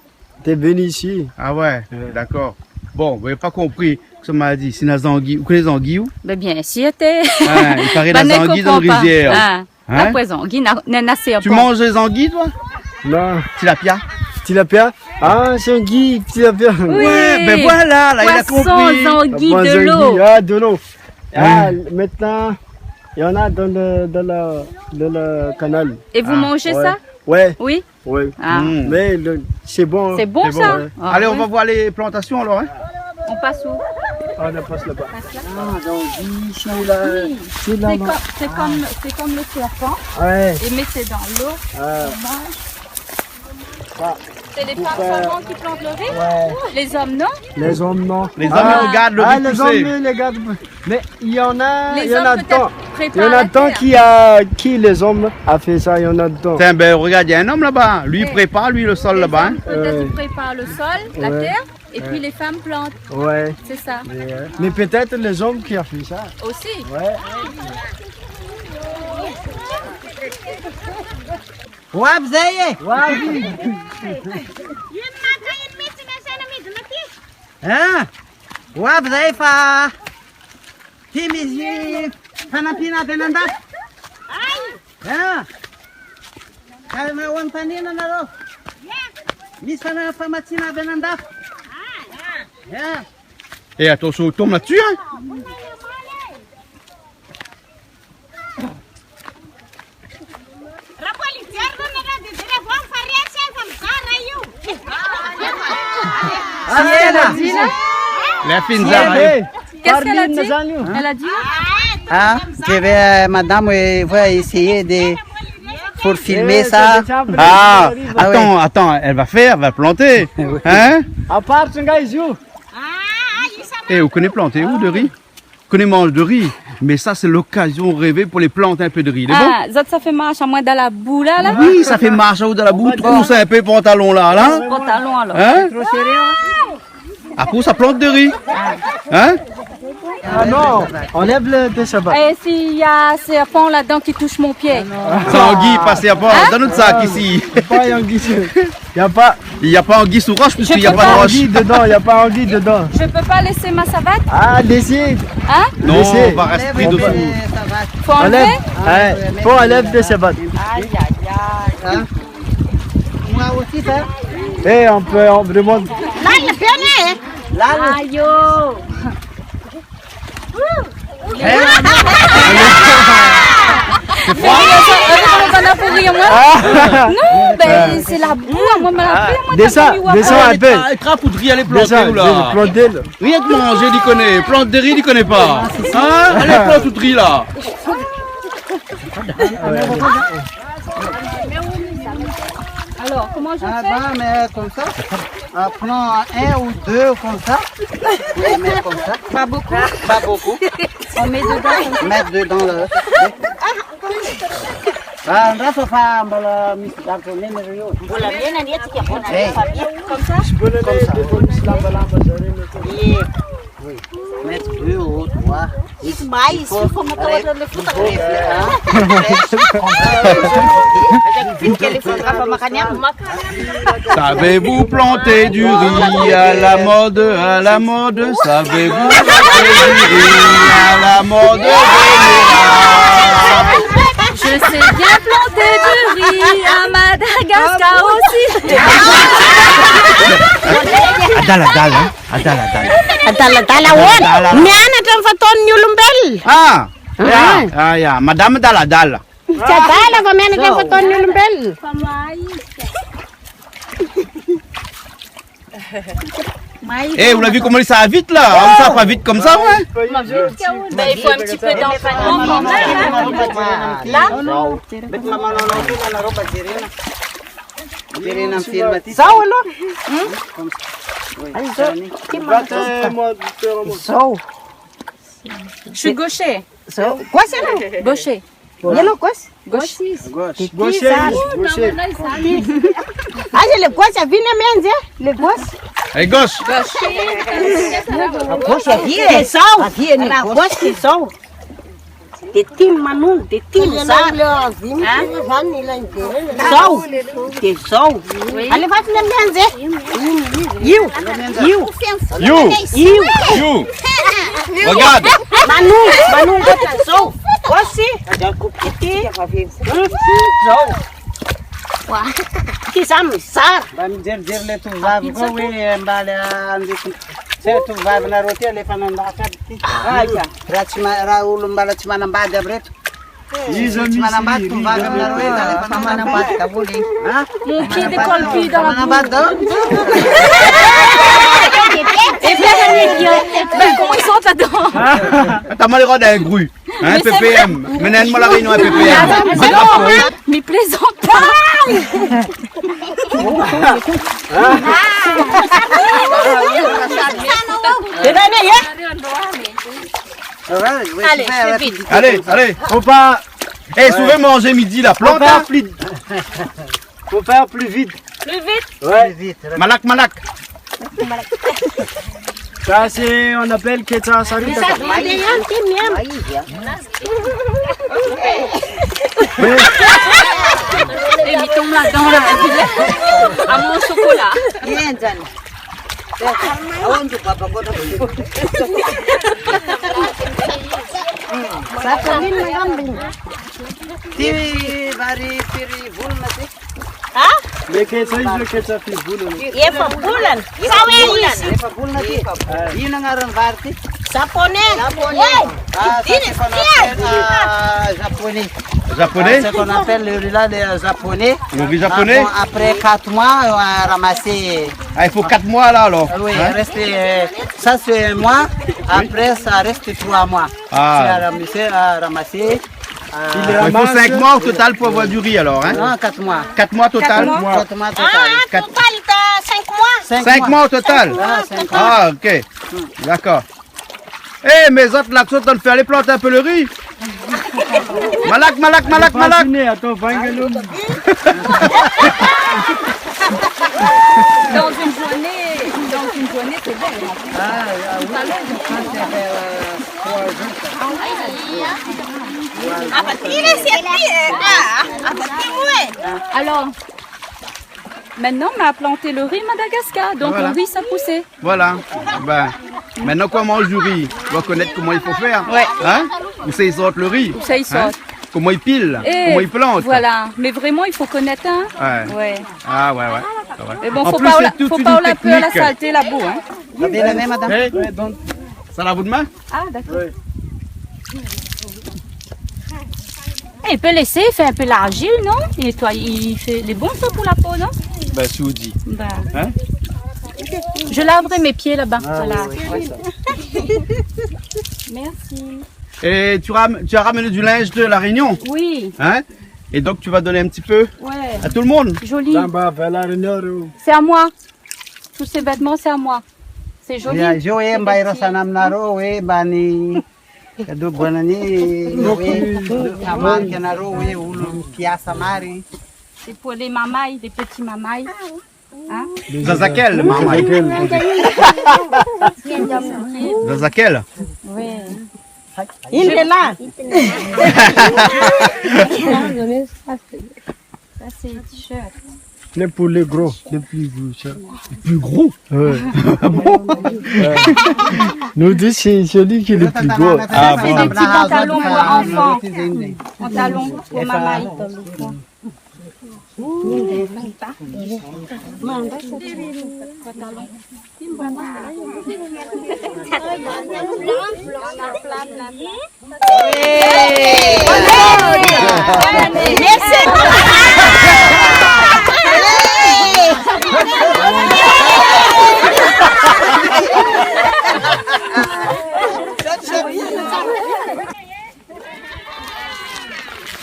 t'es venu ici. Ah ouais, Ouais. d'accord. Bon, vous n'avez pas compris ce qu'on m'a dit. C'est les anguilles. Vous connaissez les anguilles où? Ben bien sûr, t'es. Ah, il paraît les anguilles dans les rizières. Ah. Hein? Après, anguille, n'a nassé Tu manges les anguilles, toi? Non, Tilapia? tilapia. Ah, c'est un guide, tilapia. Oui. Ouais, ben voilà, là, il a compris. Poissons, anguilles Ah, de c'est un l'eau. guide. Ah, de l'eau. Ah, maintenant, il y en a dans le canal. Et vous Ah, mangez ouais. ça? Ouais, Oui. ouais. Ah. Mm. Mais c'est bon. C'est bon C'est ça? bon. Ah, Allez, on oui. va voir les plantations alors. Hein? On passe où? Ah, on passe là-bas. Passe là. C'est là. Oui. C'est là. C'est comme le serpent. Ouais. Et mettez dans l'eau. Ah, On mange. Ah. C'est les femmes faire- savantes qui plantent le riz? ouais. Les hommes, non? Les hommes, non. Les hommes, Ah. ils regardent le Ah, riz les pousser. hommes, les gars. Mais il y en a, Les il y en hommes a peut-être tant. Il y préparent en a la tant terre. qui les hommes a fait ça, il y en a tant. Tiens, ben regarde, il y a un homme là-bas. Lui, il Eh. prépare, lui, le sol Les là-bas. hommes, Hein. peut-être Ouais. ils préparent le sol, la Ouais. terre, et puis les femmes plantent. Ouais. C'est ça. Mais peut-être les hommes qui a fait ça. Aussi. Ouais. Wabzaye. Ah, wabzaye fa. Timizi. Panapina benanda. Ah. Kaya wantanina na ro. Misa na pamatina benanda. Yeah. Et attention, tombe là-dessus, hein. La Finza. Qu'est-ce qu'elle a dit? Elle a dit? Ah, je vais, madame, va essayer de pour filmer ça. Ah, Ah ouais. attends, elle va planter. Hein? À part ce gars, ils Et vous connaissez planter où de riz? Vous connaissez manger de riz? Mais ça, c'est l'occasion rêvée pour les planter un peu de riz. C'est bon? Ah, ça fait marche à moi dans la boue là. Oui, ça fait marche à haut dans la boue, trousse un peu pantalon là. Pantalon alors. Hein? Après, ça plante de riz. Hein? Ah non, enlève le de sabbat. Et s'il y a un serpent là-dedans qui touche mon pied. C'est anguille, passez à part. Dans notre sac ici. Pas anguille. Il n'y a pas anguille sous roche puisqu'il n'y a peux pas de pas. roche. Dedans, il n'y a pas anguille dedans. Je peux pas laisser ma savate? Ah, laissez. Hein? Non, Laissez. on va rester pris dessous. Faut Enlève. enlever? Ouais, faut enlève de sabbat. Moi aussi, ça. Et on vraiment. Aïe Non, c'est la boue, moi me la pris, moi Descends un peu. Ah, crap ou de riz, allez planter Descends, où là? planter là. Rien de manger, il connaît. Plante de riz, il connaît pas. Hein? Allez, plante tout de riz là. Alors, comment je Ah fais? bah, mais comme ça. Prends un ou deux comme ça. Oui, mais comme ça. Pas beaucoup. Pas beaucoup. On met dedans. Mettre dedans le. Ah, on va se faire un mystère pour les mérieux. Comme ça? Oui. Mettre deux ou trois. Savez-vous planter du riz à la mode, à la mode? Savez-vous planter du riz à la mode générale? Je sais bien planter du riz à Madagascar aussi. Ah, Madame Daladal. Eh, vous l'avez vu comment ça va vite là? Ça va pas vite comme ça, ouais? Mais il faut un petit peu d'entraînement quand même. Là? Je suis gaucher. Gaucher. Gauchiste. Gaucher. Allez, gauche. You. Regarde. Mon pied décolle plus dans la boue. Et ben, comment ils sont là-dedans? T'as mal le droit d'un grue. Hein, PPM. Mène-moi la réunion à PPM. Mais plaisante pas! Allez. Faut pas. Eh, souvent manger midi la plante. Faut faire plus vite. Plus vite! Ouais. Malak. Ça, c'est, on appelle Ketsa Sarita. Et il tombe là-dedans, là, à mon chocolat. Mais Ketsa, is le Ketsa Fibula. Yun ang arang party. Japonais. Ah, ça c'est qu'on appelle japonais. Japonais? C'est qu'on appelle le riz là, les japonais. Le riz japonais? Ah, bon, après 4 mois, on a ramassé. Ah, il faut 4 mois là alors. Oui, Hein? ça c'est un mois. Après, ça reste 3 mois. Ah. C'est à ramasser. Il faut 5 mois au total pour avoir du riz alors. Hein? Non, 4 mois. 4 mois total? 4 mois total. Total de 5 mois. 5 mois au total? Ah, 5 mois. Ah, ok. D'accord. Eh, mes autres là, tu vas faire aller planter un peu le riz. Malak, malak, malak, malak. Attends, Bangalore. Dans une journée, c'est bon. À partir de Alors, maintenant, on a planté le riz Madagascar, donc Voilà. le riz, ça poussait. Voilà. Ben, maintenant qu'on mange du riz, on va connaître comment il faut faire. Ouais. Hein? Où ça ils sortent le riz. Où ça, ils Hein? sortent. Comment ils pilent. Et Comment ils plantent. Voilà, mais vraiment, il faut connaître, hein. Ouais. Ouais. Ah ouais, ouais. Mais bon, En faut plus, pas c'est toute faut une pas la peur, la technique. saleté là-bas, hein. Vous avez la même, madame? Hey, ça la vous de main? Ah, d'accord. Et il peut laisser, il fait un peu l'argile, non? Il nettoie, il fait les bons ça pour la peau, non? Ben, si vous dit. Bah. Hein? Je laverai mes pieds là-bas. Ah, voilà. oui, oui, ça. Merci. Et tu as ramené du linge de la Réunion, Oui, hein? Et donc tu vas donner un petit peu ouais. à tout le monde. Joli. Là-bas, vers la Réunion. C'est à moi. Tous ces vêtements, c'est à moi. C'est joli. Ya, jo C'est bayro petit. sa namnaro, we bani. Kadu bonani, we kamar kenaro, we ulu piasa mari. C'est pour les mamailles, les petits mamailles. Hein? Zazakel, maman. Zazakel. Oui. Il est là. Ça, c'est les t-shirts. Mais pour les gros, les plus gros. ça. Plus gros. Ouais. Nous deux, c'est celui qui est le plus gros. Ah, C'est bon. des petits pantalons pour enfants. Pantalons pour mamailles.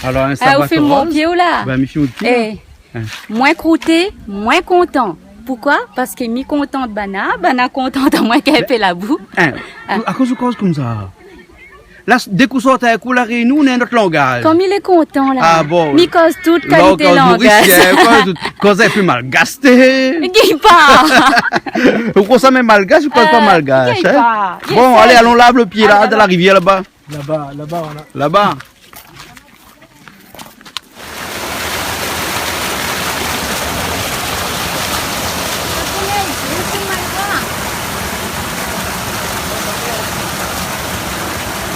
Alors, un Ah, sabat au fait mon rose. pied là. Ben, Michi, au pied. Eh, moins croûté, moins content. Pourquoi? Parce que mi content de Bana content de moi qu'elle fait la boue. Hein, à cause de cause comme ça. Là, dès qu'on sort avec la Réunion, on a notre langage. Comme il est content là. Ah bon. Mi cause toute qualité langage. Cause elle plus malgasté. Guy pas. Ou qu'on ça met malgache ou qu'on pas malgache. gueule Hein? pas. Bon, allez, allons laver le pied là, Ah, de la rivière là-bas. Là-bas, on a. Là-bas.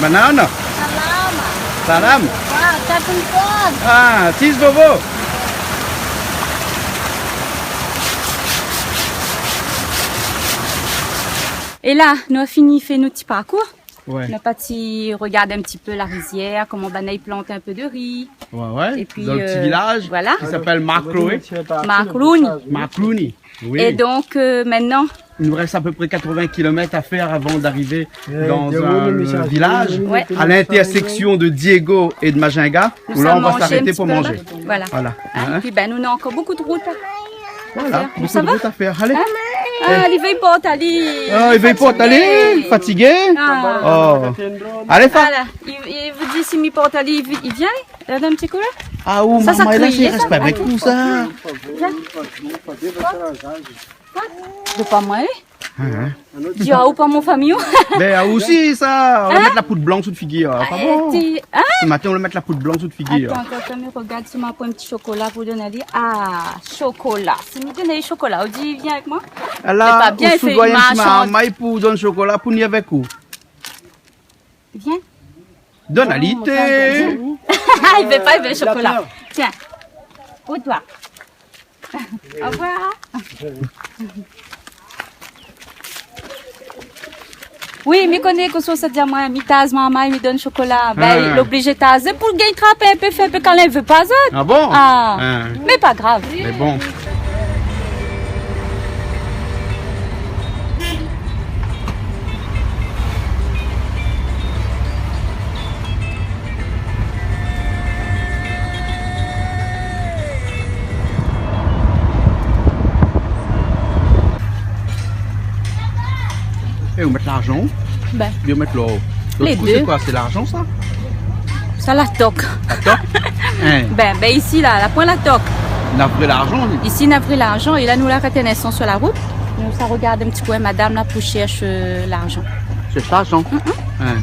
Banana. Salam. Ah, tis bobo. Et là, nous avons fini fait notre petit parcours. Ouais, On a parti regarder un petit peu la rizière, comment Banaï plante un peu de riz. ouais. Et puis, Dans le petit village voilà. qui s'appelle Markloé. Marklouni. Marklouni. Oui. Et donc maintenant, Il nous reste à peu près 80 km à faire avant d'arriver dans Diego, un le message. village, Ouais. à l'intersection de Diego et de Majinga, nous où là on sommes va mangés un s'arrêter petit pour peu, manger. là. Voilà. Voilà. Hein, Hein? puis ben, nous avons encore beaucoup de route. Voilà. faire. Beaucoup Ça de va route à faire. Allez. Ah, il veille pas, allez. Oh, il veut pas aller, fatigué. Ah. Oh. Allez, Voilà. Il vous dit si mi porte allez, il vient, là, d'un petit coup là. Ah, où Ça, ça maman, là, crie, c'est ça. reste pas avec nous, ça. De pas moi, Tu as où pas mon famille? Ben aussi ça, on va mettre la poudre blanche sous le figuier. Pas bon. Hein? Ce matin on va mettre la poudre blanche sous le figuier. Attends, regarde si m'a pris un petit chocolat pour donner. Ah, chocolat. Si me donner chocolat, on dit viens avec moi. Alors, pas bien, on il fait doit marchand. un maille pour donner chocolat pour n'y avec où. Viens. Donne à l'ité. Ah, il veut pas, il veut le chocolat. Tiens. Pour toi. Au revoir. Oui, mais connais que ça dit moi, mi taz maman, il me donne chocolat. Ben, il oblige tazer pour gagner trappe un peu fait quand elle veut pas ça. Ah bon? Ah. Mais pas grave. Mais bon. Et on met l'argent. Ben, Bien mettre l'eau. Les coup, deux. c'est quoi? C'est l'argent ça? ça la toque. D'accord. Ben ici, là, la point la toque. On a pris l'argent. Ici, on a pris l'argent et là, nous la retenons sur la route. Nous, ça regarde un petit peu, madame, là, pour chercher l'argent. C'est l'argent.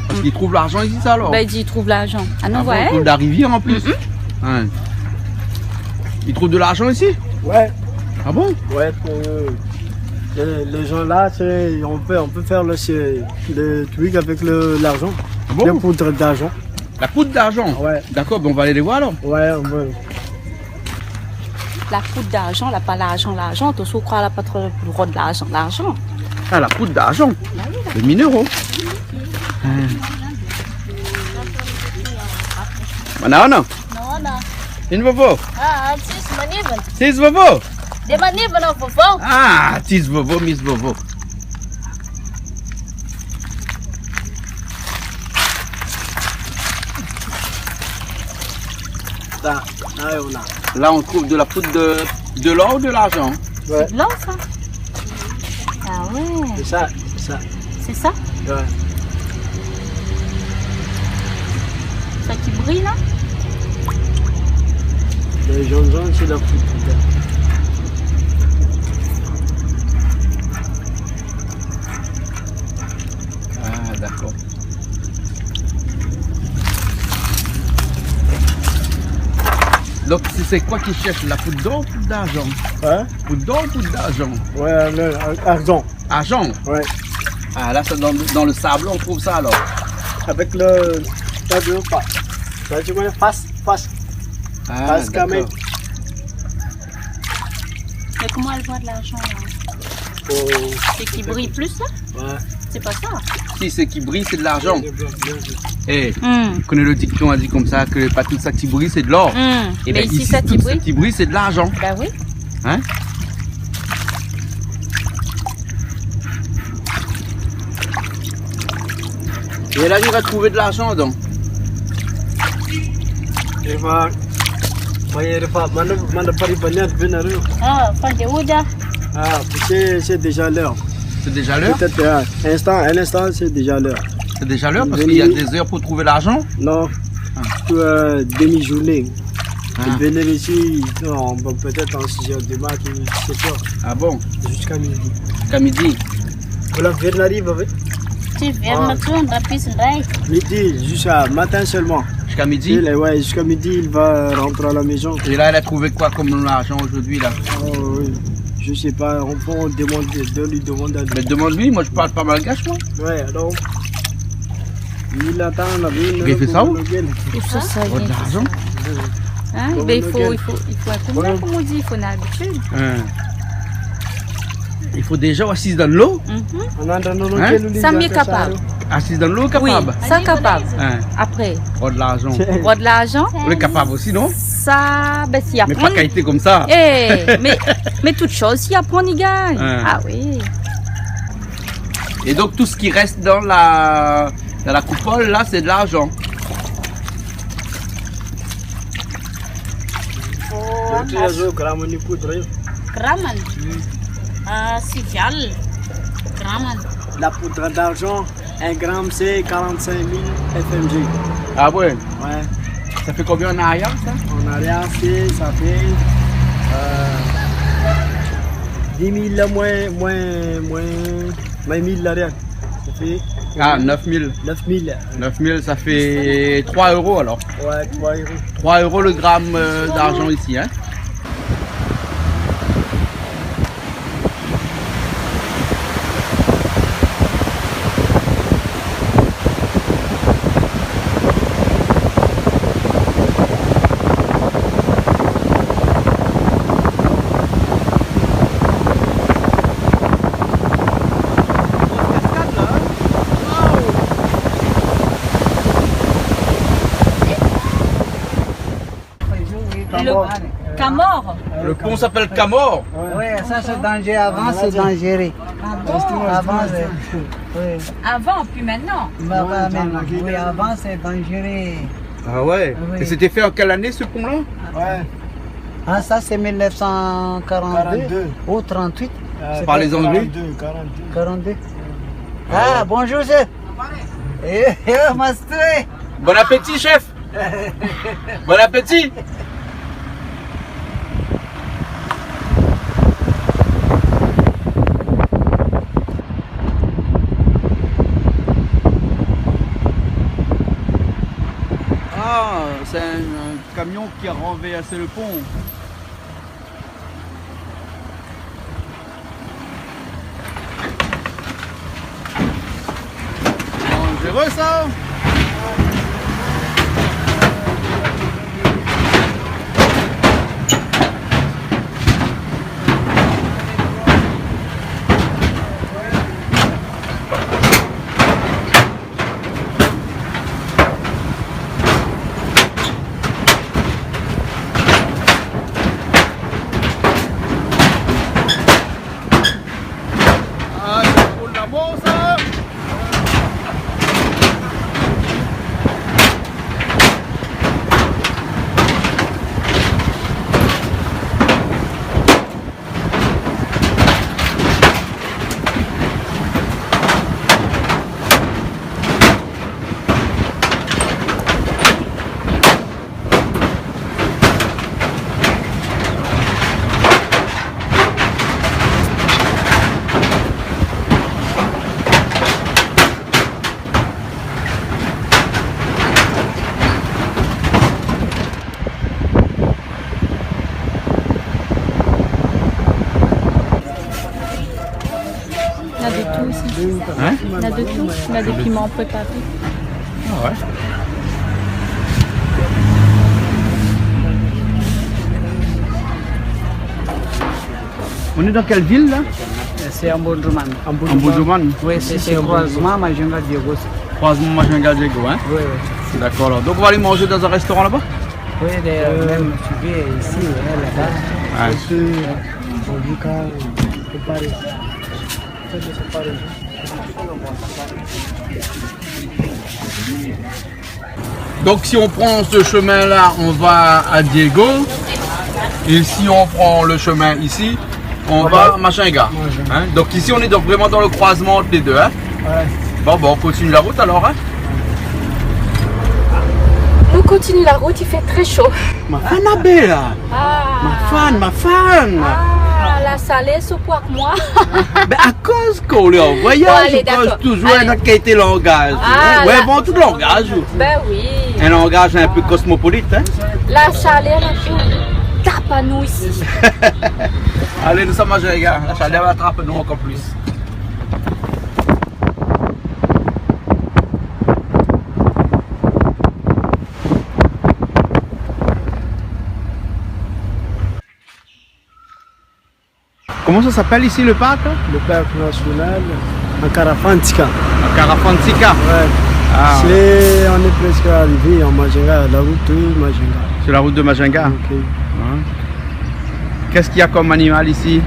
Parce qu'ils trouvent l'argent ici, ça alors. Ben, il dit, il trouve l'argent. Ah non, Ah bon, ouais. ils trouvent de la rivière en plus. Hein. Ils trouvent de l'argent ici? Ouais, Ah bon? ouais. Les gens là, on peut faire le truc avec l'argent. Ah bon? La poudre d'argent. La poudre d'argent? Ouais. D'accord, ben on va aller les voir alors. Ouais, on veut. La poudre d'argent, là, pas l'argent. Tu sais, crois, là, pas trop le droit de l'argent. Ah, la poudre d'argent. Les minéraux. Mana? No, no. Une vovo. Ah, sis maniban. Tis vovo. Di maniban ang fufo. Ah, tis vovo, miss vovo. Là, on a. Là, on trouve de la poudre de l'or ou de l'argent? Ouais. C'est de l'or, ça? Ah ouais. C'est ça. C'est ça? Ouais. Ça qui brille, là? Les jaunes, c'est la poudre. Ah, d'accord. Donc, c'est quoi qui cherche? La poudre d'or ou poudre d'argent? Hein? Poudre d'or ou poudre d'argent? Ouais, argent. Argent? Ouais. Ah, là, c'est dans le sable, on trouve ça alors. Avec le. Ça veut pas. Ça, tu connais face. Ah, Parce qu'à d'accord. Mais comment elle voit de l'argent, là? Oh. C'est qui brille plus, là? Ouais. C'est pas ça? Si c'est qui brille, c'est de l'argent. Eh, Hum. tu connais le dicton, a dit comme ça, que pas tout ça qui brille, c'est de l'or. Et Mais bien ici, ça tout qui brille? qui brille, c'est de l'argent. Ben oui. Hein? Et là, il va trouver de l'argent dedans. Il va. Il va. Manda pari banyak benar. Ah, pande udah. Ah, c'est déjà l'heure. C'est déjà l'heure? Peut-être un instant, c'est déjà l'heure. C'est déjà l'heure parce qu'il y a des heures pour trouver l'argent? Non, demi-journée. Venir ici, non, peut-être en 6h du matin, 7h, Ah bon? jusqu'à midi. Jusqu'à midi. Voilà, vers l'arrive avec Si verna tu rapi sendai. midi, jusqu'à matin seulement. Jusqu'à midi? Ouais, jusqu'à midi, il va rentrer à la maison. Et là, elle a trouvé quoi comme l'argent aujourd'hui là? Oh, oui. Je sais pas, on peut lui demander à lui. Mais demande-lui, moi je parle pas malgache moi. Ouais, alors. Il attend la ville. Il fait ça où? Ça, ça, Oh, de l'argent? Hein? Ben, il faut accompagner, comme on dit, il faut une habitude. Il faut déjà assise dans l'eau. Ça m'est capable. Assise dans l'eau, Oui, capable. ça capable. Hein. Après, Oh, de l'argent. avoir de l'argent, On est capable aussi, non? ça, ben, s'il Mais apprend. pas qualité comme ça. Mais toute chose, s'il apprend, il gagne. Hein. Ah oui. Et donc tout ce qui reste dans la coupole là, c'est de l'argent. Keraman. Ah, si jal. Keraman. La poudre d'argent, 1 gramme, c'est 45 000 FMG. Ah ouais. Ouais. Ça fait combien en arrière ça? En arrière, ça fait 10 000 là, moins 1000 là, rien. Ça fait Ah, 9000. 9 000. 9000, ça fait 3 euros alors. Ouais, 3 euros. 3 euros le gramme d'argent ici, hein. Camor. Le pont s'appelle Camor. Oui, ça c'est dangereux. Avant, c'est dangereux. Avant, c'est. Oui. Avant, puis maintenant. Bah, pas maintenant. Oui, avant, c'est dangereux. Ah ouais. Oui. Et c'était fait en quelle année ce pont-là? Ouais. Ah, ça, c'est 1942 42. ou 38. Par les Anglais? 42. Ah, bonjour, chef. Mastre. Bon appétit, chef. Bon appétit. Ah, c'est un camion qui a renversé le pont. Dangereux ça. Ah, ça roule la bon ça. Il y a de tout aussi. Hein? Il y a de tout. Il y a des piments préparés. Ah ouais. On est dans quelle ville là? C'est Ambondouman. Ambondouman. Oui, c'est croisement Majunga Diogos. Croisement Majunga Diego, hein? Oui, oui. D'accord alors. Donc on va aller manger dans un restaurant là-bas? Oui, même tu viens ici, là-bas. Ouais. Donc si on prend ce chemin là, on va à Diego. Et si on prend le chemin ici, on va à Majunga. Hein? Donc ici on est donc vraiment dans le croisement entre les deux. Hein? Ouais. Bon, on continue la route alors. Hein? On continue la route, il fait très chaud. Ma fan Abela. Ah, Ma fan. ah la salée, c'est pour moi. Ben à cause qu'on est en Bon, voyage, allez, on cause d'accord. toujours Allez. notre qualité langage. Ah, Ouais, là. bon, tout langage. Ben oui. Un langage un peu cosmopolite. Hein? La chaleur, la tape à nous ici. Allez, nous sommes à Majunga. La chaleur attrape nous encore plus. Comment ça s'appelle ici le parc là? Le parc national en Carafantica. À Carafantica. Ouais. Ah, On est presque arrivé en Majunga, la route de Majunga. sur la route de Majunga. Ok. Hein? Qu'est-ce qu'il y a comme animal ici?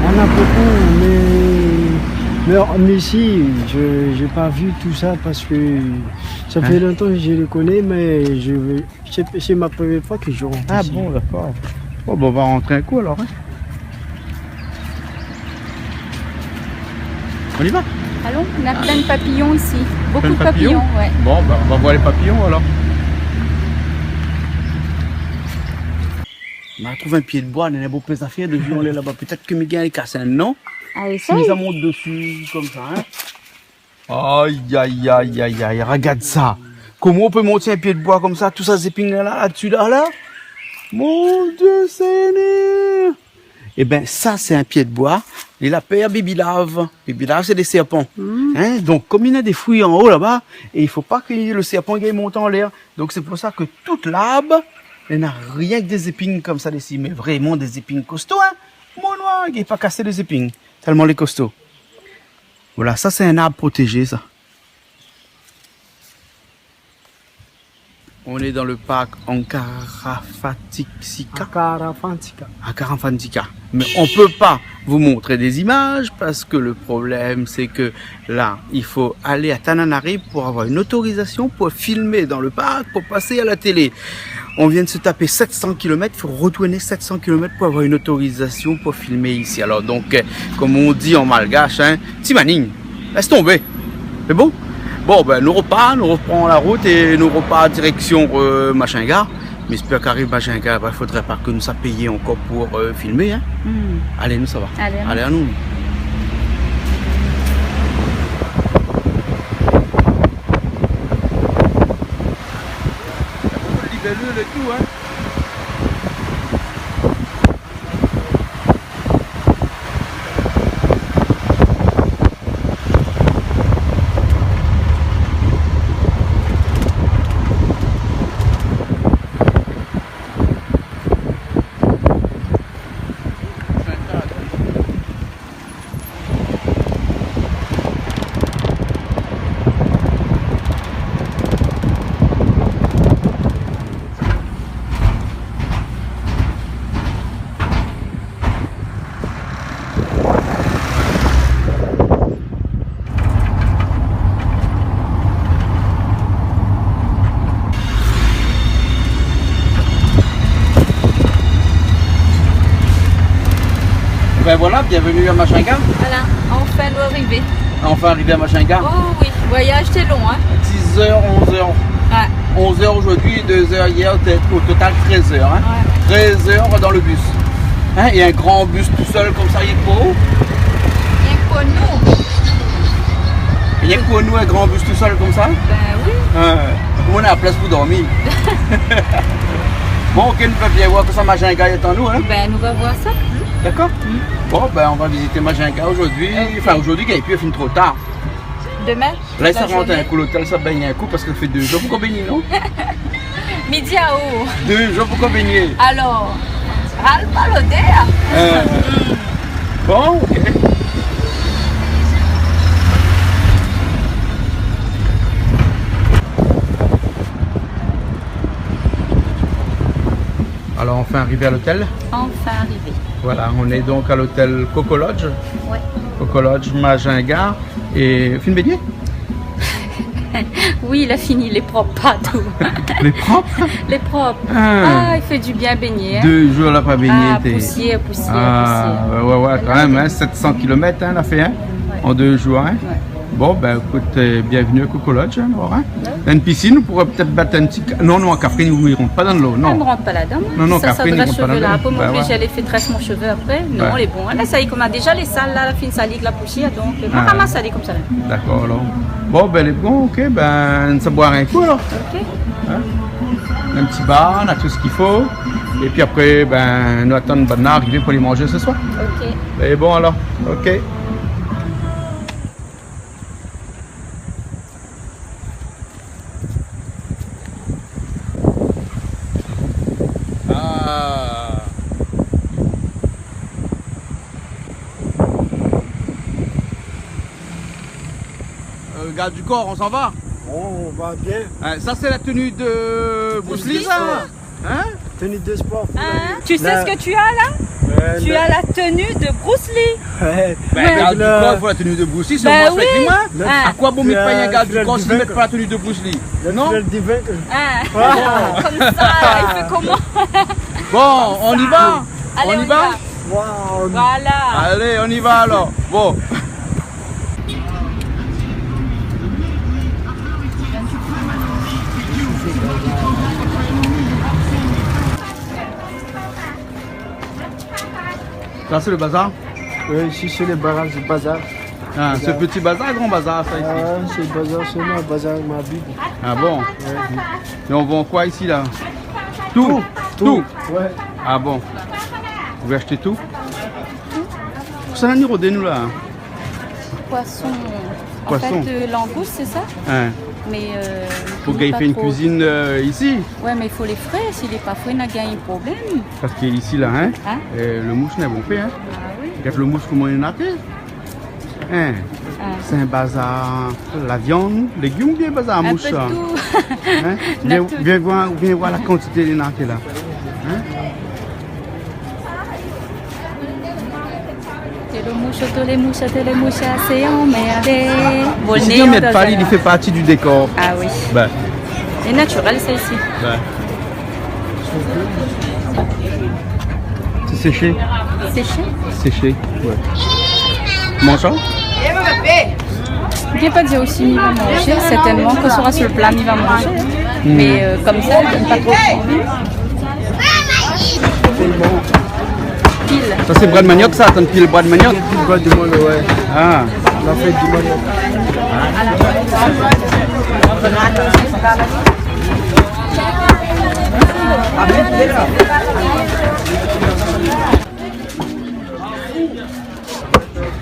On a beaucoup, mais ici, je n'ai pas vu tout ça parce que ça fait longtemps que je le connais, mais c'est ma première fois que je rentre Ah ici. bon, d'accord. Bon, on va rentrer un coup alors. Hein? On y va? Allons, on a plein de papillons ici. Beaucoup Plein de de papillons papillons, ouais. Bon, on va voir les papillons alors. On a trouvé un pied de bois, on a beau plein d'affaires de on est là-bas. Peut-être que Miguel est cassé un non. Allez, Si ça monte dessus, comme ça, hein. Aïe, aïe, aïe, aïe, aïe, regarde ça. Comment on peut monter un pied de bois comme ça, tout ça, ces là, là-dessus, là? Mon Dieu Seigneur! Eh ben, ça, c'est un pied de bois. Et la paire Bibilave. Bibilave, c'est des serpents. Hein? Donc, comme il y a des fruits en haut là-bas, et il faut pas que le serpent il monte en l'air. Donc, c'est pour ça que toute l'arbre, il n'a rien que des épines comme ça ici. Mais vraiment des épines costauds, hein? Mon noir, il n'est pas cassé des épines. Tellement les costauds. Voilà, ça, c'est un arbre protégé, ça. On est dans le parc Ankarafantika. Ankarafantika. Mais on peut pas vous montrer des images parce que le problème c'est que là, il faut aller à Tananarive pour avoir une autorisation pour filmer dans le parc, pour passer à la télé. On vient de se taper 700 km, il faut retourner 700 km pour avoir une autorisation pour filmer ici. Alors donc, comme on dit en malgache, hein, Timaning, laisse tomber. C'est bon? Bon, ben, nous reprenons la route et nous repartons direction Machinga. Mais j'espère qu'arrive Machinga, il faudrait pas que nous ça payer encore pour filmer. Hein. Allez, nous ça va. Allez, à nous. Libellule et tout, hein. Ben voilà, bienvenue à Machinga. Voilà, enfin nous arriver. Enfin arrivé à Machinga. Oh oui, voyage c'était long, hein. 10h, 11h. Ouais. 11h aujourd'hui, 2h hier, au total 13h. Hein. Ouais. 13h dans le bus. Hein, et un grand bus tout seul comme ça, il est pour où? Rien que pour nous. Il y a pour nous un grand bus tout seul comme ça? Ben oui. On a la place pour dormir. Bon, ok, nous pouvons bien voir que ça Machinga est en nous. Hein. Ben nous va voir ça. D'accord? Bon, ben on va visiter Machinga aujourd'hui. Enfin, aujourd'hui, il puis il finit trop tard. Demain? Là, ça rentre un coup, l'hôtel, ça baigne un coup parce que ça fait 2 jours pour qu'on baigne, non? Midi à eau. 2 jours pour qu'on baigne. Alors, ras pas l'odeur. Bon, ok. Alors, enfin arrivé à l'hôtel. Enfin arrivé. Voilà, on est donc à l'hôtel Coco Lodge. Ouais. Coco Lodge, Machinga. Et film baigné? Oui, il a fini les propres, pas tout. Les propres? Les propres. Ah. Ah, il fait du bien baigner. Hein. 2 jours là pas baigné. Ah, poussière, poussière, Ah, poussière. ouais, quand même, hein, 700 km, hein, on a fait, hein, en 2 jours. Hein. Ouais. Bon, ben écoute, bienvenue à Coco Lodge. Hein, alors, hein. Dans une piscine, on pourrait peut-être battre un petit... Non, à Cafrine, ils ne rentrent pas dans l'eau, On non. ne rentre pas là-dedans. Non, ça Cafrine, ils s'adresse rentrent pas cheveux dans là. l'eau. Pour Ben, m'obliger ouais. aller faire tresse mon cheveu après. Non, Ouais. les bons. Là, ça y est, comme on a déjà les salles, là, la fine salie de la poussière. Donc, on Ah. ramasse ça comme ça. Là. D'accord, alors. Bon, ben les bons, ok, ben ça boire un coup alors. Ok. Un petit bar, on a tout ce qu'il faut. Et puis après, ben nous attendons bonne arriver pour les manger ce soir. Ok. Et bon alors, ok. Ah. Garde du corps, on s'en va. On va bien. Ça c'est la tenue de Bruce Lee, ça. Hein? Tenue de sport. Tu sais ce que tu as là? Tu as la tenue de Bruce Lee. Ouais. Ben, garde du corps, il faut la tenue de Bruce Lee, c'est Ben moi avec moi. Ah. À quoi bon mettre pas un garde du le corps s'ils divin, mettent pas la tenue de Bruce Lee? Non? Le divin. Ah. Comme ça, là, il fait comment? Bon, on y va? Allez, On y va? Wow. Voilà. Allez, on y va alors. Bon. Ça, c'est le bazar? Oui, ici c'est le bazar, c'est bazar. Ah, ce petit bazar, grand bazar, ça ici. Ah, c'est bazar, c'est moi, bazar, ma Bible. Ah bon? Ouais. Et on vend quoi ici là? Tout? Tout? Ouais. Ah bon? Vous voulez acheter tout? Ça n'a ni rodé nous là. Poisson. Poisson. En fait, langouste, c'est ça? Hein. Mais Faut qu'il fait une cuisine ici. Ouais, mais il faut les frais. S'il n'est pas frais, il n'a pas un problème. Parce qu'ici là, hein, Hein? le mouche n'est bon fait. Hein. Ah oui. Regarde le mouche comment il est naté. Hein. Ah. C'est un bazar. La viande, légumes, bien bazar à Un mouche. peu de Ça. tout. Hein? On a tout. Viens voir la quantité de naté là. Hein? Les mouches, c'est emmerdé. Ici, on met de palais, il fait partie du décor. Ah oui. Ben, C'est naturel, ça ici. ben. C'est séché. Séché. Séché, ouais. Mange ça? Je ne vais pas dire aussi il va manger. Certainement que ce sera sur le plat, il va manger. Mais comme ça, il ne donne pas trop envie. Pile. Ça c'est bras de manioc, ça, t'as pile bras de manioc? Pile bras de manioc, ouais. Ah. La fête du manioc.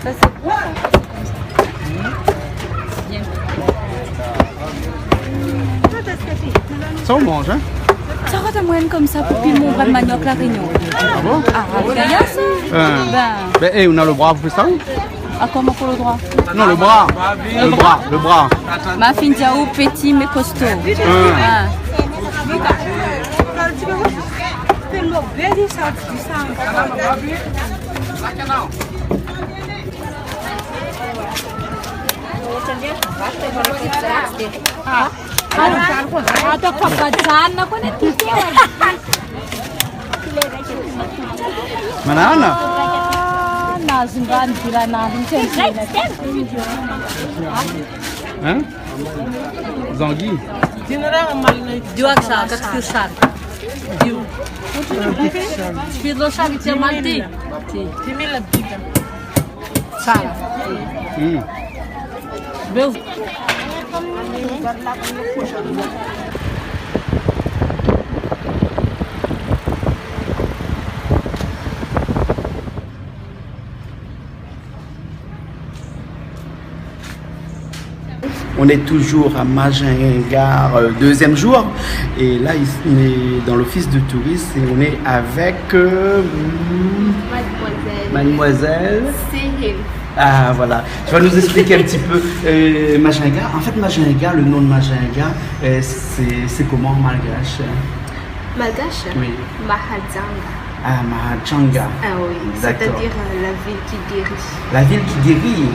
Ça c'est quoi? Ça on mange, hein? Ça va de moyenne comme ça pour piler mon bras de manioc la réunion. Ah bon? Ah, regarde ça. Ben, Ben, on a le bras pour faire ça? à comment pour le droit? Non, le bras. Le bras. Ma fille Diaou, petit mais costaud. Ah. Manana? Hein? Zangui? On est toujours à Majingar, deuxième jour. Et là, on est dans l'office de tourisme et on est avec Mademoiselle. Ah voilà, tu vas nous expliquer un petit peu Majingar. En fait, Majingar, le nom de Majingar, c'est comment en malgache? Malgache? Oui. Mahajanga. Ah, Mahajanga. Ah oui, D'accord. c'est-à-dire la ville qui guérit. La ville qui guérit.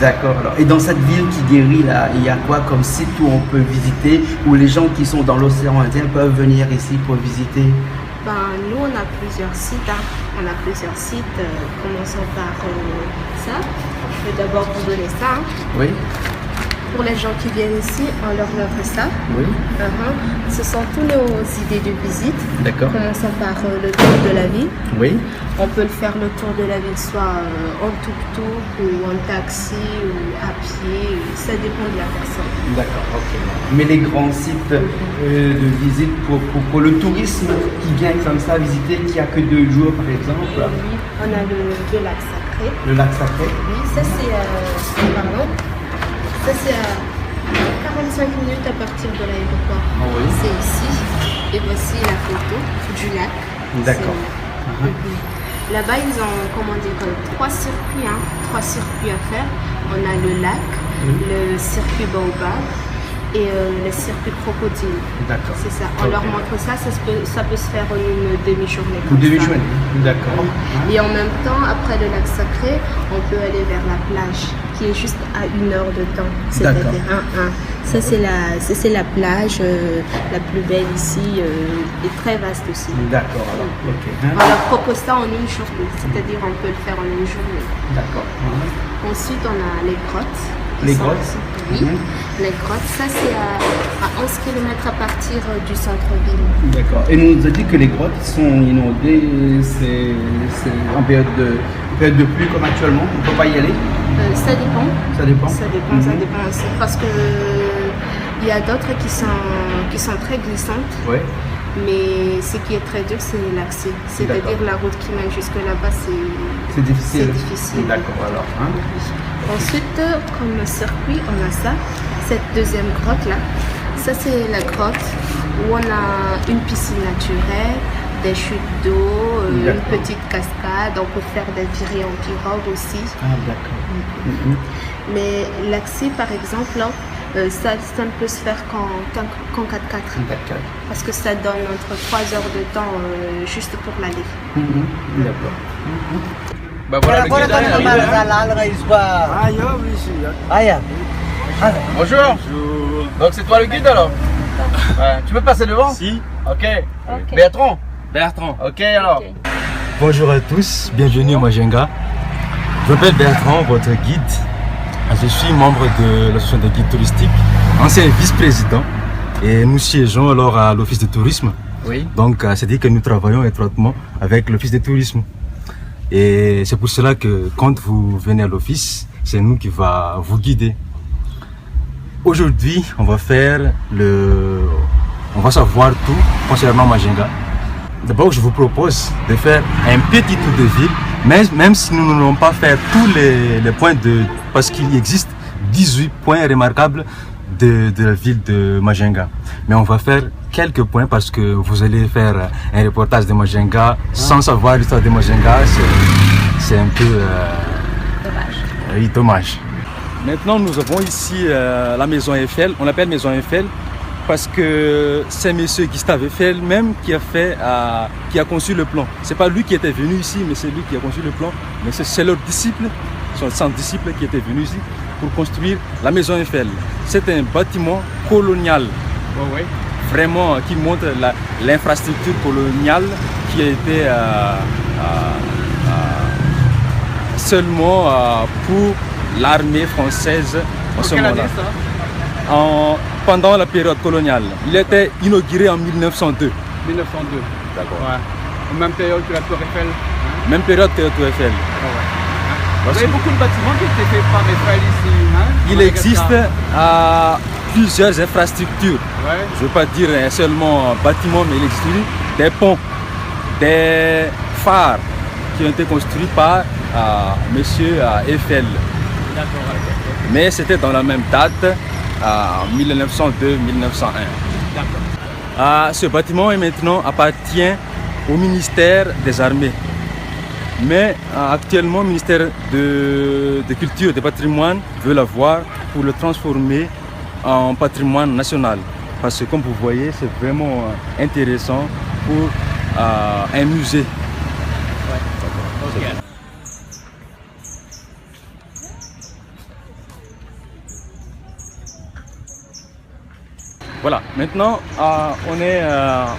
D'accord. Alors, et dans cette ville qui guérit là, il y a quoi comme site où on peut visiter, où les gens qui sont dans l'océan Indien peuvent venir ici pour visiter? Ben, nous, on a plusieurs sites. Hein. On a plusieurs sites. Commençons par ça. Je vais d'abord vous donner ça. Hein. Oui. Pour les gens qui viennent ici, on leur offre ça. Oui. Ce sont tous nos idées de visite. D'accord. Commençons par le tour de la ville. Oui. On peut le faire le tour de la ville soit en tuk-tuk ou en taxi ou à pied. Ça dépend de la personne. D'accord, ok. Mais les grands sites de visite pour le tourisme qui vient comme ça visiter, qui a que 2 jours par exemple. Oui, on a le lac sacré. Le lac sacré. Oui, ça c'est ça c'est à 45 minutes à partir de l'aéroport. Ah oui. C'est ici. Et voici la photo du lac. D'accord. C'est- Là-bas, ils ont, comment dire, 3 circuits, hein, 3 circuits à faire. On a le lac, le circuit Baobab et le circuit crocodile. D'accord. C'est ça. On Ok. leur montre ça, ça peut se faire en une demi-journée. Une comme ça. demi-journée. D'accord. Et en même temps, après le lac sacré, on peut aller vers la plage, qui est juste à 1 heure de temps. D'accord. C'est-à-dire ça, c'est la plage la plus belle ici et très vaste aussi. D'accord. Alors, ok. Hein? On leur propose ça en une journée, c'est-à-dire on peut le faire en une journée. D'accord. Ensuite, on a les grottes. Les sont grottes. ici. Oui, les grottes, ça c'est à 11 km à partir du centre-ville. D'accord. Et nous a dit que les grottes sont inondées, c'est en période de pluie comme actuellement, on ne peut pas y aller. Ça dépend. Ça dépend. Ça dépend, ça dépend aussi. Parce que il y a d'autres qui sont très glissantes. Ouais. Mais ce qui est très dur, c'est l'accès. C'est-à-dire la route qui mène jusque là-bas, c'est difficile. C'est difficile. D'accord, alors. Hein? Ensuite, comme circuit, on a ça. Cette deuxième grotte-là, ça c'est la grotte où on a une piscine naturelle, des chutes d'eau, une petite cascade. On peut faire des virées en pirogue aussi. Ah, d'accord. Mais l'accès, par exemple, ça ne peut se faire qu'en 4x4. Parce que ça donne entre 3 heures de temps juste pour l'aller. D'accord. Bah voilà le guide. Bonjour. Donc c'est toi le guide alors? Ouais. Tu peux passer devant? Si. Ok. Bertrand. Ok alors. Bonjour à tous, bienvenue au Majenga. Je m'appelle Bertrand, votre guide. Je suis membre de l'association des guides touristiques, ancien vice-président. Et nous siégeons alors à l'office de tourisme. Oui. Donc c'est-à-dire que nous travaillons étroitement avec l'office de tourisme. Et c'est pour cela que quand vous venez à l'office, c'est nous qui va vous guider. Aujourd'hui, on va savoir tout concernant Majenga. D'abord, je vous propose de faire un petit tour de ville, même si nous n'allons pas faire tous les points parce qu'il existe 18 points remarquables de la ville de Majenga. Mais on va faire quelques points parce que vous allez faire un reportage de Majenga sans savoir l'histoire de Majenga. C'est un peu dommage. Maintenant, nous avons ici la maison Eiffel. On l'appelle maison Eiffel parce que c'est monsieur Gustave Eiffel même qui a conçu le plan. C'est pas lui qui était venu ici, mais c'est lui qui a conçu le plan. Mais c'est leur disciple, son disciple qui était venu ici pour construire la maison Eiffel. C'est un bâtiment colonial, vraiment qui montre l'infrastructure coloniale qui a été seulement pour l'armée française en ce moment-là. Pendant la période coloniale. Il a été inauguré en 1902. 1902. D'accord. Ouais. Même période que la Tour Eiffel. Même période que la Tour Eiffel. Vous avez beaucoup de bâtiments qui ont été faits par Eiffel ici. Il existe plusieurs infrastructures. Je ne veux pas dire seulement bâtiments, mais il existe des ponts, des phares qui ont été construits par monsieur Eiffel. Mais c'était dans la même date, 1902-1901. Ce bâtiment maintenant appartient au ministère des Armées. Mais actuellement, le ministère de Culture et de Patrimoine veut l'avoir pour le transformer en patrimoine national. Parce que comme vous voyez, c'est vraiment intéressant pour un musée. Voilà, maintenant on est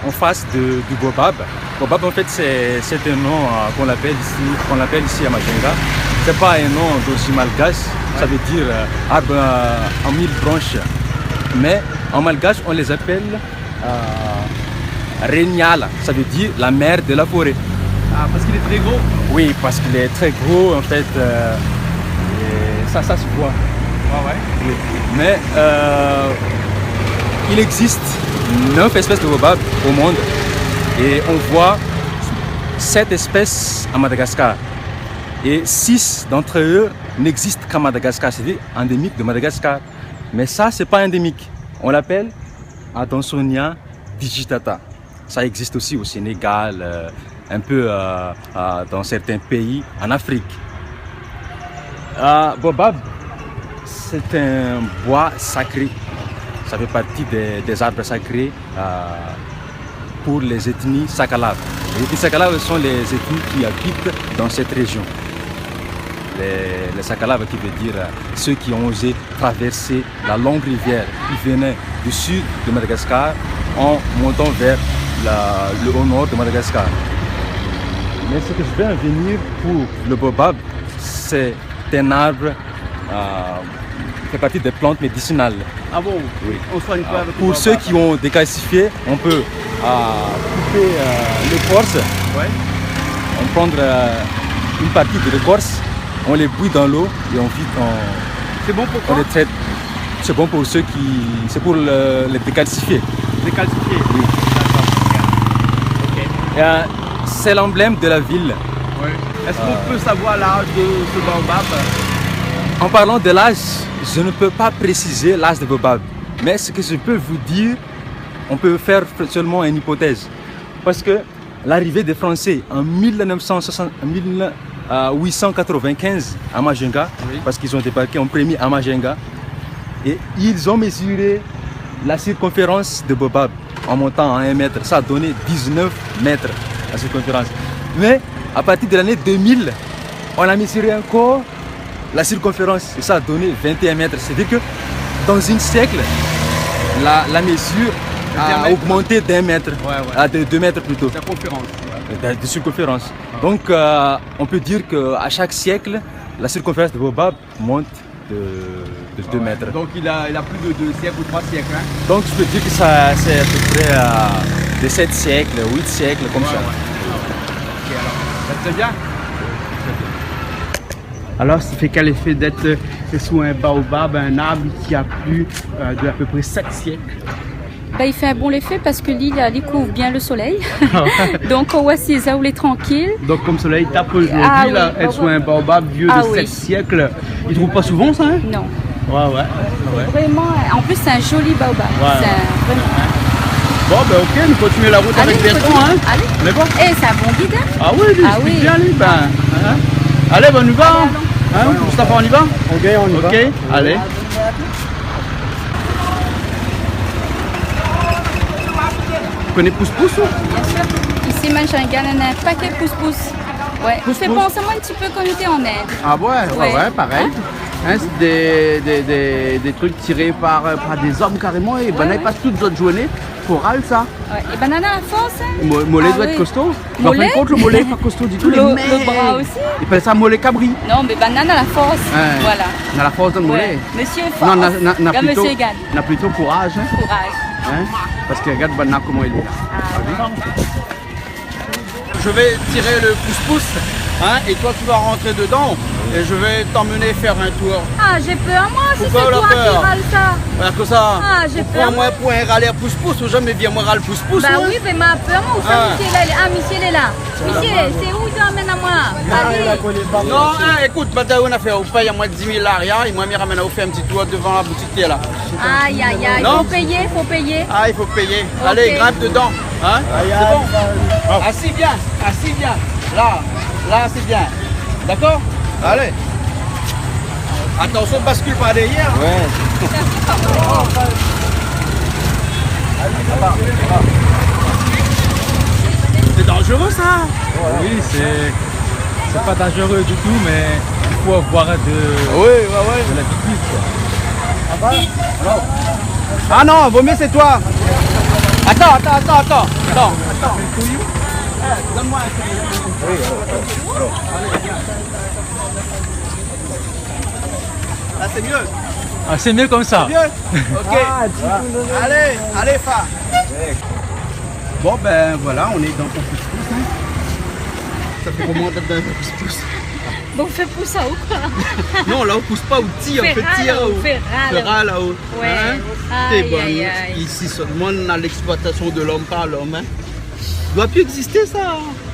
en face du Baobab. Baobab en fait c'est un nom qu'on l'appelle ici à Majenga. C'est pas un nom d'origine malgache, ça veut dire arbre en 1000 branches. Mais en malgache on les appelle Renyala, ça veut dire la mère de la forêt. Ah, parce qu'il est très gros? Oui, parce qu'il est très gros en fait, et ça se voit. Oui. Mais il existe 9 espèces de baobab au monde et on voit 7 espèces à Madagascar. Et 6 d'entre eux n'existent qu'à Madagascar, c'est-à-dire endémique de Madagascar. Mais ça, c'est pas endémique. On l'appelle Adansonia digitata. Ça existe aussi au Sénégal, un peu dans certains pays en Afrique. Baobab, c'est un bois sacré. Ça fait partie des arbres sacrés pour les ethnies Sakalaves. Les ethnies Sakalaves sont les ethnies qui habitent dans cette région. Les Sakalaves qui veut dire ceux qui ont osé traverser la longue rivière qui venait du sud de Madagascar en montant vers le haut nord de Madagascar. Mais ce que je vais en venir pour le baobab, c'est un arbre fait partie des plantes médicinales. Ah bon? Oui. On soigne quoi avec le Pour ceux baobab? qui ont décalcifié, on peut couper l'écorce. Ouais. On prend une partie de l'écorce, on les bouille dans l'eau et ensuite C'est bon pour on quoi? les traite. C'est bon pour ceux qui... C'est pour les décalcifier. Décalcifié. Oui. Ok. C'est l'emblème de la ville. Ouais. Est-ce qu'on peut savoir l'âge de ce baobab? En parlant de l'âge, je ne peux pas préciser l'âge de baobab. Mais ce que je peux vous dire, on peut faire seulement une hypothèse. Parce que l'arrivée des Français en 1895 à Majinga, Oui. parce qu'ils ont débarqué en premier à Majinga, et ils ont mesuré la circonférence de baobab en montant à 1 mètre. Ça a donné 19 mètres la circonférence. Mais à partir de l'année 2000, on a mesuré encore la circonférence et ça a donné 21 mètres. C'est-à-dire que dans un siècle, la mesure a augmenté d'1 mètre, de 2 mètres plutôt, Circonférence. de circonférence. Donc on peut dire qu'à chaque siècle, la circonférence de baobab monte de 2 mètres. Donc il a plus de 2 siècles ou 3 siècles. Hein? Donc je peux dire que ça c'est à peu près de 7 siècles, 8 siècles comme ça. Ok, alors, c'est très bien. Alors, ça fait quel effet d'être sous un baobab, un arbre qui a plus de à peu près 7 siècles? Bah, il fait un bon effet parce que l'île elle couvre bien le soleil. Donc on voit ces aoulés tranquilles. Donc comme soleil tape aujourd'hui, Ah oui, là, être sous un baobab vieux Ah de 7 oui. siècles, ils trouvent pas souvent ça, hein? Non. Ouais. Vraiment, en plus c'est un joli baobab. Ouais. Vraiment. Bon, ben ok, nous continuons la route Allez, avec on Bertrand, continue. hein? Allez. On est bon? Eh, c'est un bon guide, hein? Ah oui, lui, Ah il oui. explique bien, lui. Ben, hein? Allez, ben, on y va. Allez, Hein? Moustapha, on y va? Ok, on y va. Ok, allez. Vous connaissez Pousse-Pousse? Bien sûr. Ici, Majinga, on a un paquet de pousse-pousse. Ouais. Ça fait penser moi un petit peu comme on était en Inde. Ah ouais, Ouais. pareil. Hein, c'est des trucs tirés par des hommes carrément et ben, ils passent toute notre journée pour râler ça. Ouais. Et banana à la force, hein? Mollet Ah doit oui. être costaud. Mais en fin Mollet de compte, le mollet n'est pas costaud du tout. Le bras aussi. Ils appellent ça mollet cabri. Non, mais banane à la force. Ouais. Voilà. On a la force de mollet. Ouais. Monsieur est fort. Non, on a Comme plutôt, Monsieur Egan. on a plutôt courage. Hein, Courage. hein, parce que regarde Banana comment il est là. Ah, Je vais tirer le pouce-pouce hein, et toi tu vas rentrer dedans et je vais t'emmener faire un tour. Ah, j'ai peur, moi, si c'est Pourquoi toi la peur? qui râle ça. Voilà que ça. Ah, j'ai Pourquoi peur. moi pour un râler pouce-pouce ou jamais viens moi râler pouce-pouce? Bah ouais. oui, mais ma peur, moi, où ça, Ah. monsieur, là, il est- Ah, monsieur, il est là. Monsieur, c'est où tu amènes à moi? Allez. Non, hein, écoute, maintenant on a fait au paye à moins de 10 000 l'arrière et moi je me ramène à vous faire un petit tour devant la boutique qui est là. Aïe, aïe, aïe, Non. faut payer, faut payer. Ah, il faut payer. Ok. Allez, grimpe dedans. Hein? C'est bon. Assis bien. Là, c'est bien. D'accord? Allez. Attention, bascule pas derrière. Ouais. C'est dangereux ça. Oui, c'est pas dangereux du tout, mais il faut avoir de l'habitude. Ah non, vaut mieux c'est toi. Attends. Donne-moi un peu. Là c'est mieux. Ah, c'est mieux comme ça. Mieux. Ok. Allez, Fa. Bon ben voilà, on est dans ton pouce-pouce. Hein. Ça fait comment d'être dans un pouce-pouce? Bon, fais pouce à haut, quoi. Non, là on pousse pas, on tire, on fait Ferra, tirer là-haut, là-haut. ferra, Ferra là-haut. Ouais. Hein? Aïe, T'es bon. aïe, aïe. Ici seulement on a l'exploitation de l'homme par l'homme. Hein. Doit plus exister ça.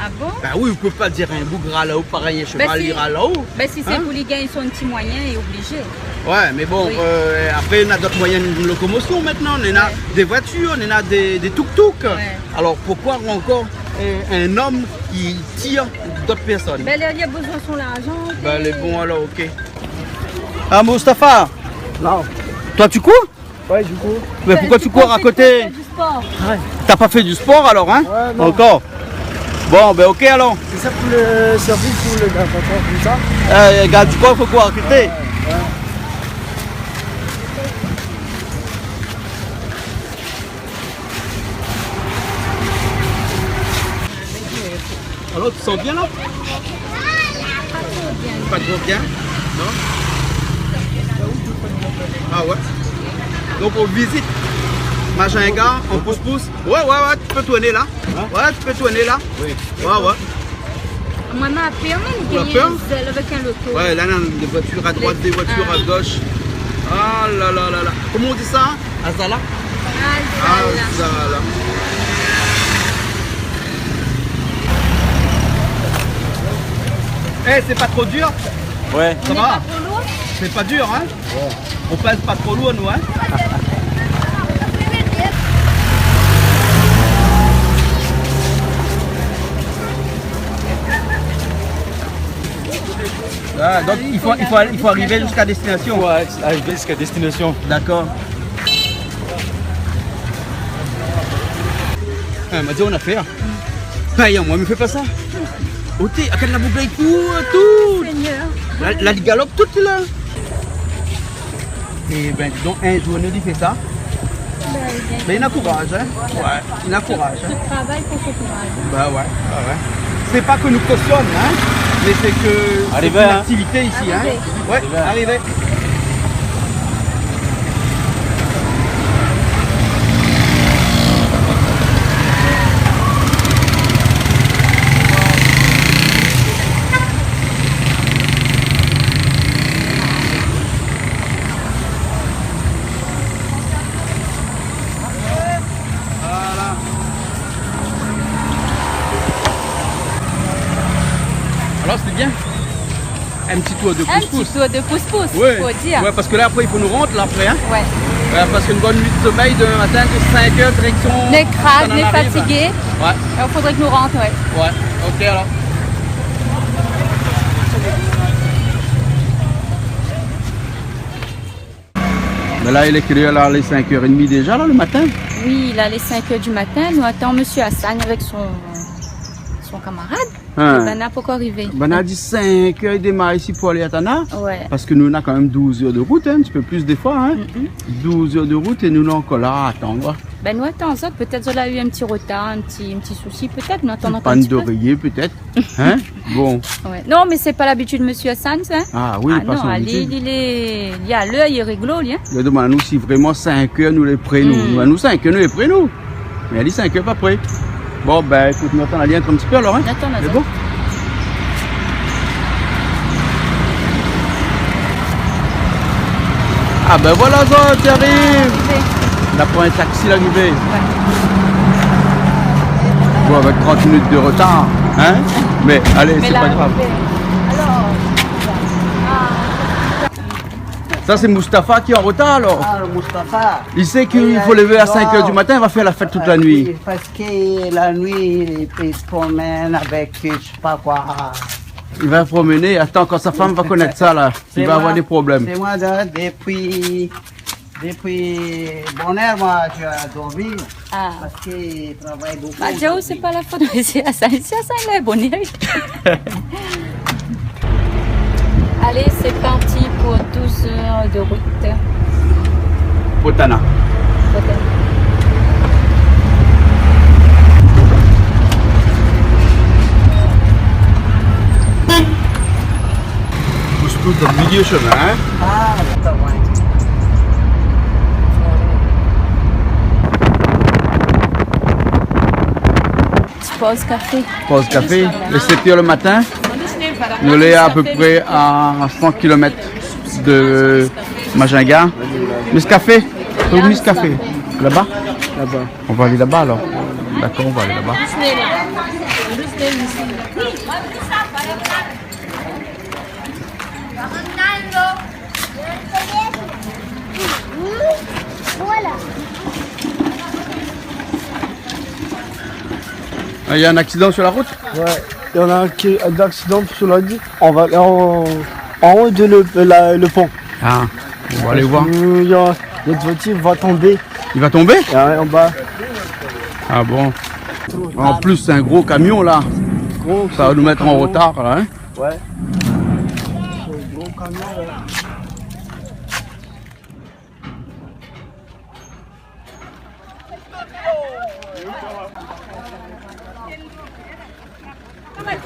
Ah bon? Ben oui, on peut pas dire un bougre là-haut, pareil un cheval si. ira là-haut. Ben si c'est Hein? pour les gars, ils sont un petit moyen et obligés. Ouais, mais bon, Oui. après on a d'autres moyens de locomotion maintenant. On en a des voitures, on en a des tuk-tuk. Ouais. Alors pourquoi encore un homme qui tire d'autres personnes? Ben là, il y a besoin de son argent. Ben les bons alors, ok. Ah Moustapha, Non. toi tu cours? Ouais, du coup. Mais pourquoi tu cours à côté? Du sport. T'as pas fait du sport alors, hein? Ouais, non. Encore. Bon, ben ok alors. C'est ça pour le service ou le gars, comme ça? Regarde, tu crois qu'il faut courir à côté? Alors tu sens bien là? Pas trop bien. Non? Ah ouais. Donc on visite Majinga en pouce-pouce. Ouais, tu peux tourner là. Ouais, tu peux tourner là. Oui. Ouais. Maman a peur, Tu as peur? avec un loto. Ouais, là, des voitures à droite, des voitures à gauche. Ah là là là là. Comment on dit ça? Azala? Azala. Eh, c'est pas trop dur? Ouais. Ça va? C'est pas dur, hein? Ouais. On pèse pas trop lourd, nous, hein? Ah, donc il faut arriver jusqu'à destination. Ouais, arriver jusqu'à destination. D'accord. Ah, m'a dit on a fait. Paye, moi, me fais pas ça. Oh, t'es, à quelle la boucle tout. Seigneur. La galope toute là. Et ben, donc un journée il fait ça. Ben, il a courage, hein. Ouais, il a courage. Tu travailles pour ce courage. Bah ouais. C'est pas que nous cautionne, hein, mais c'est que c'est une activité ici, hein. Ouais, arrivé. Alors c'était bien. Un petit tour de pouce-pouce. Un petit tour de pouce-pouce, ouais. faut dire. Ouais, parce que là après il faut nous rentrer là après. Hein. Ouais. Parce qu'une bonne nuit de sommeil demain matin de 5 h direction. Les crades, les fatigués. Ouais. Il faudrait que nous rentrions, ouais. Ouais, ok alors. Mais là il est créé là les 5h30 déjà là le matin. Oui, il a les 5 h du matin. Nous attendons M. Hassan avec son camarade. Hein. Ben n'a pas encore arrivé. Ben a dit 5 h il démarre ici pour aller à Tana. Ouais. Parce que nous on a quand même 12 h de route, hein, un petit peu plus des fois. Hein. 12 h de route et nous on encore là à attendre. Ben nous attendons ça. Peut-être qu'on a eu un petit retard, un petit souci. Peut-être nous attendons encore un petit peu. Panne d'oreiller peut-être. Hein? Bon. Ouais. Non mais c'est pas l'habitude de M. Hassan ça. Ah oui, pas son habitude. Il est à l'heure, il est réglo lui. Hein? Il demande à nous si vraiment 5 h nous les prêts nous. Nous 5 h nous les prêts nous. Mais elle dit 5 h pas prêts. Bon ben écoute, nous attendons aller un petit peu alors. Hein? C'est bon? Ah ben voilà ça, tu arrives. On prend un taxi l'arrivée. Ouais. Bon avec 30 minutes de retard. Hein? Mais allez, c'est pas grave. Alors, ça c'est Mustapha qui est en retard alors. Ah, Mustapha. Il sait qu'il faut lever à 5 h du matin, il va faire la fête toute la nuit. Oui, parce que la nuit, il se promène avec je sais pas quoi. Il va promener, attends, quand sa femme va connaître ça là, il va avoir des problèmes. C'est moi depuis bonheur, moi je dois dormir. Ah. Parce qu'il travaille beaucoup. Bah, Joe, c'est pas la faute de M. Hassan. M. Hassan, il est bonheur. Allez, c'est parti pour 12 heures de route. Potana. Pousse-pousse dans le milieu chemin. Hein? Ah, c'est vrai. Pause café. Pause café, les 7 h le matin. Nous sommes à peu près à 100 km de Majinga. Miss Café, Miss Café. Là-bas? Là-bas. On va aller là-bas alors. D'accord, on va aller là-bas. Il y a un accident sur la route? Ouais, il y en a un accident sur la route. On va en haut de le pont. Ah, on va aller voir. Notre voiture va tomber. Il va tomber? Ouais, en bas. Ah bon. En plus, c'est un gros camion là. Ça va nous mettre en retard là. Hein? Ouais. C'est un gros camion là.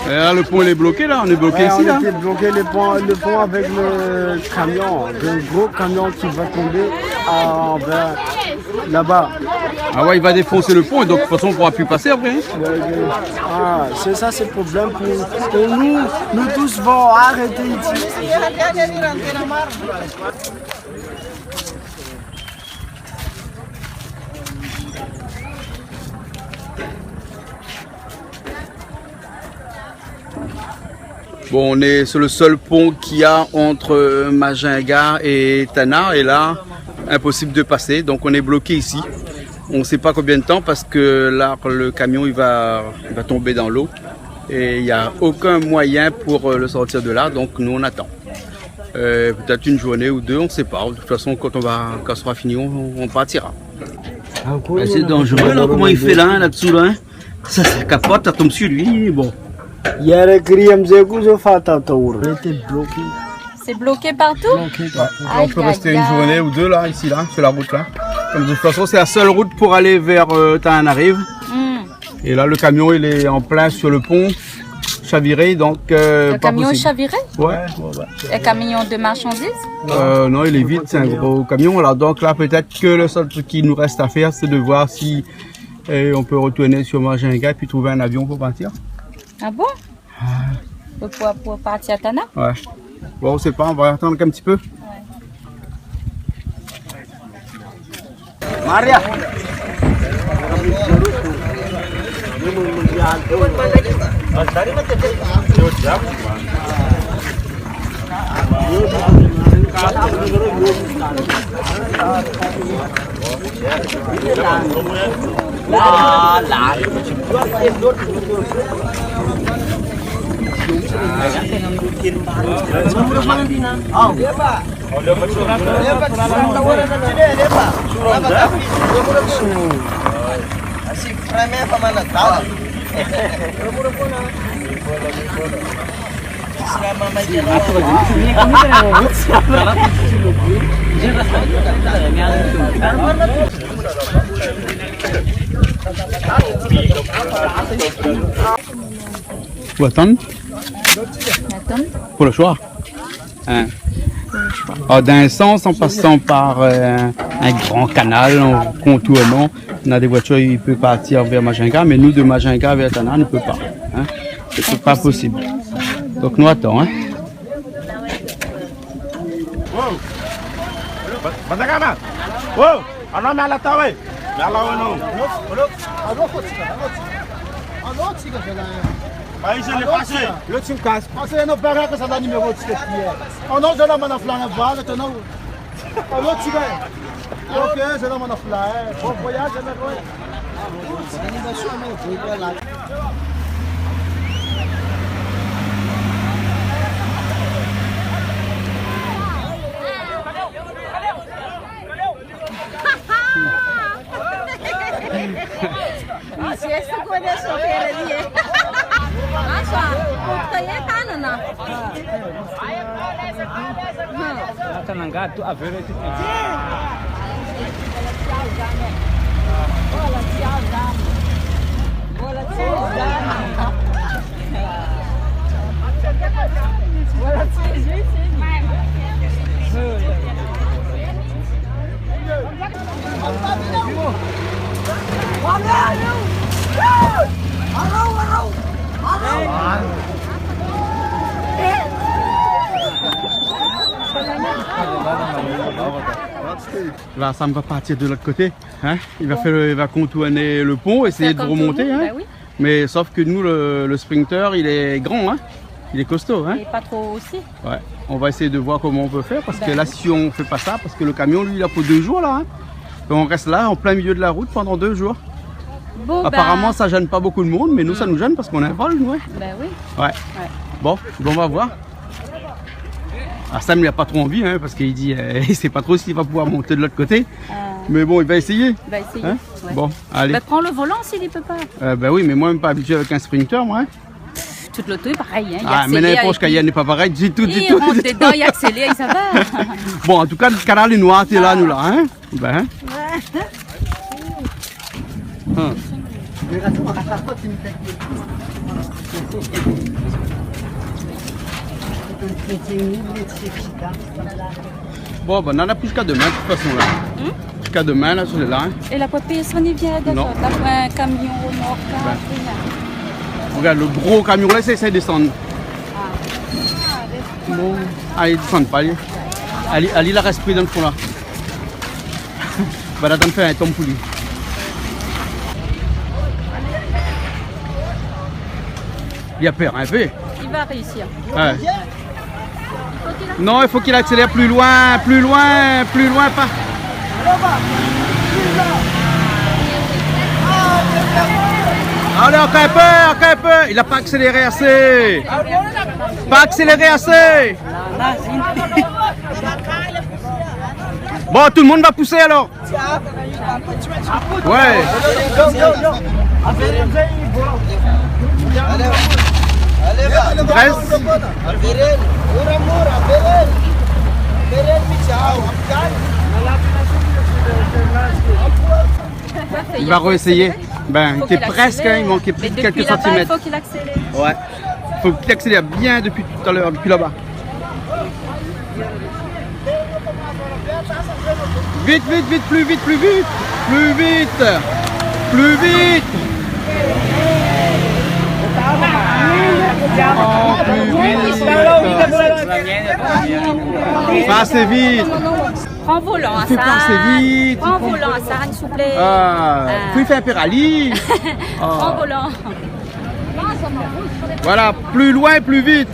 Et là, le pont il est bloqué là, on est bloqué ici on là. était bloqué le pont avec le camion, un gros camion qui va tomber vers là-bas. Ah ouais, il va défoncer le pont et donc de toute façon on ne pourra plus passer après. Hein. Ah, c'est ça, c'est le problème pour nous. Nous tous vont arrêter ici. Bon, on est sur le seul pont qu'il y a entre Majinga et Tana et là, impossible de passer, donc on est bloqué ici. On ne sait pas combien de temps parce que là, le camion il va tomber dans l'eau et il n'y a aucun moyen pour le sortir de là, donc nous on attend. Peut-être une journée ou deux, on ne sait pas. De toute façon, quand ça sera fini, on partira. C'est dangereux là, comment il fait là-dessous là, hein. Ça capote, ça tombe sur lui, bon. Il y a le crime de bloqué. C'est bloqué partout? On peut rester une journée ou deux là, ici là, sur la route là. Comme de toute façon, c'est la seule route pour aller vers Tananarive. Et là, le camion il est en plein sur le pont, chaviré, donc le pas camion est possible. chaviré? Ouais. Un camion de marchandises? Non, il est vide, c'est un gros camion. Alors donc là, peut-être que le seul truc qui nous reste à faire, c'est de voir si on peut retourner sur Majinga et puis trouver un avion pour partir. Ah bon? Pour partir à Tana? Ouais. Bon, on sait pas, on va attendre un petit peu. Maria. Faut attendre. Pour le choix. Hein. Alors, d'un sens, en passant par un grand canal, en contournant, on a des voitures qui peuvent partir vers Majinga, mais nous de Majinga vers Tana, on ne peut pas. Hein. C'est pas possible. Donc nous attendons. Hein. Aí já lhe passei. Eu tinha um casco. Você não pega essa da número de ticket. Oh não, já não manda flana bala, tu não. Alô, tiga. OK, já não manda flana. Vou voyage na rua. Esse conhece o que ele é. Nossa, o que é canana. Là, Sam va partir de l'autre côté. Hein. Il va contourner le pont, essayer de remonter. Hein. Bah oui. Mais sauf que nous, le sprinter, il est grand. Hein. Il est costaud. Hein. Et pas trop aussi. Ouais. On va essayer de voir comment on peut faire. Parce que là, si on fait pas ça, parce que le camion, lui, il a pour 2 jours là. Hein. Donc on reste là, en plein milieu de la route pendant 2 jours. Bon, apparemment, ça gêne pas beaucoup de monde, mais nous, ça nous gêne parce qu'on a un vol, nous. Ouais. Ben oui. Ouais. Bon, on va voir. Ah, Sam, il n'a pas trop envie, hein, parce qu'il dit il sait pas trop s'il va pouvoir monter de l'autre côté. Mais bon, il va essayer. Il va essayer. Hein. Ouais. Bon, allez. Ben, prends le volant s'il ne peut pas. Ben oui, mais moi, je ne suis pas habitué avec un sprinter, moi. Hein. Tout l'auto est pareil. Hein. Ah, mais n'importe Cayenne n'est pas pareil du tout, du il tout. rentre dedans, il accélère, ça va. Bon, en tout cas, le canal est noir, t'es là, nous là. Hein. Ben, hein. Bon, ben, on en a plus jusqu'à demain, de toute façon, là. Jusqu'à demain, là, sur les là. Hein. Et la papier, ça n'y vient Non. d'accord. T'as un camion remorquage. Ben. Regarde, le gros camion là, c'est de descendre. Bon. Ah, ils descendent pas, allez. Allez, la reste pris dans le fond là. Bah, là, t'en fais un tombe pour lui. Il a peur un peu. Il va réussir. Ouais. Non, il faut qu'il accélère plus loin, pas. Allez, encore un peu. Il n'a pas accéléré assez. Pas accéléré assez. Bon, tout le monde va pousser alors. Ouais. Il va réessayer. Ben, il était presque, hein, il manquait plus de quelques centimètres. Il faut qu'il accélère. Ouais. Il faut qu'il accélère bien depuis tout à l'heure, depuis là-bas. Vite, plus vite. Plus vite. Oh, plus vite. Pas assez vite. Prends volant à Fais pas assez vite. Prends volant à ça, s'il vous plaît. Faut faire un peu rallye. Prends volant. Voilà, plus loin, plus vite.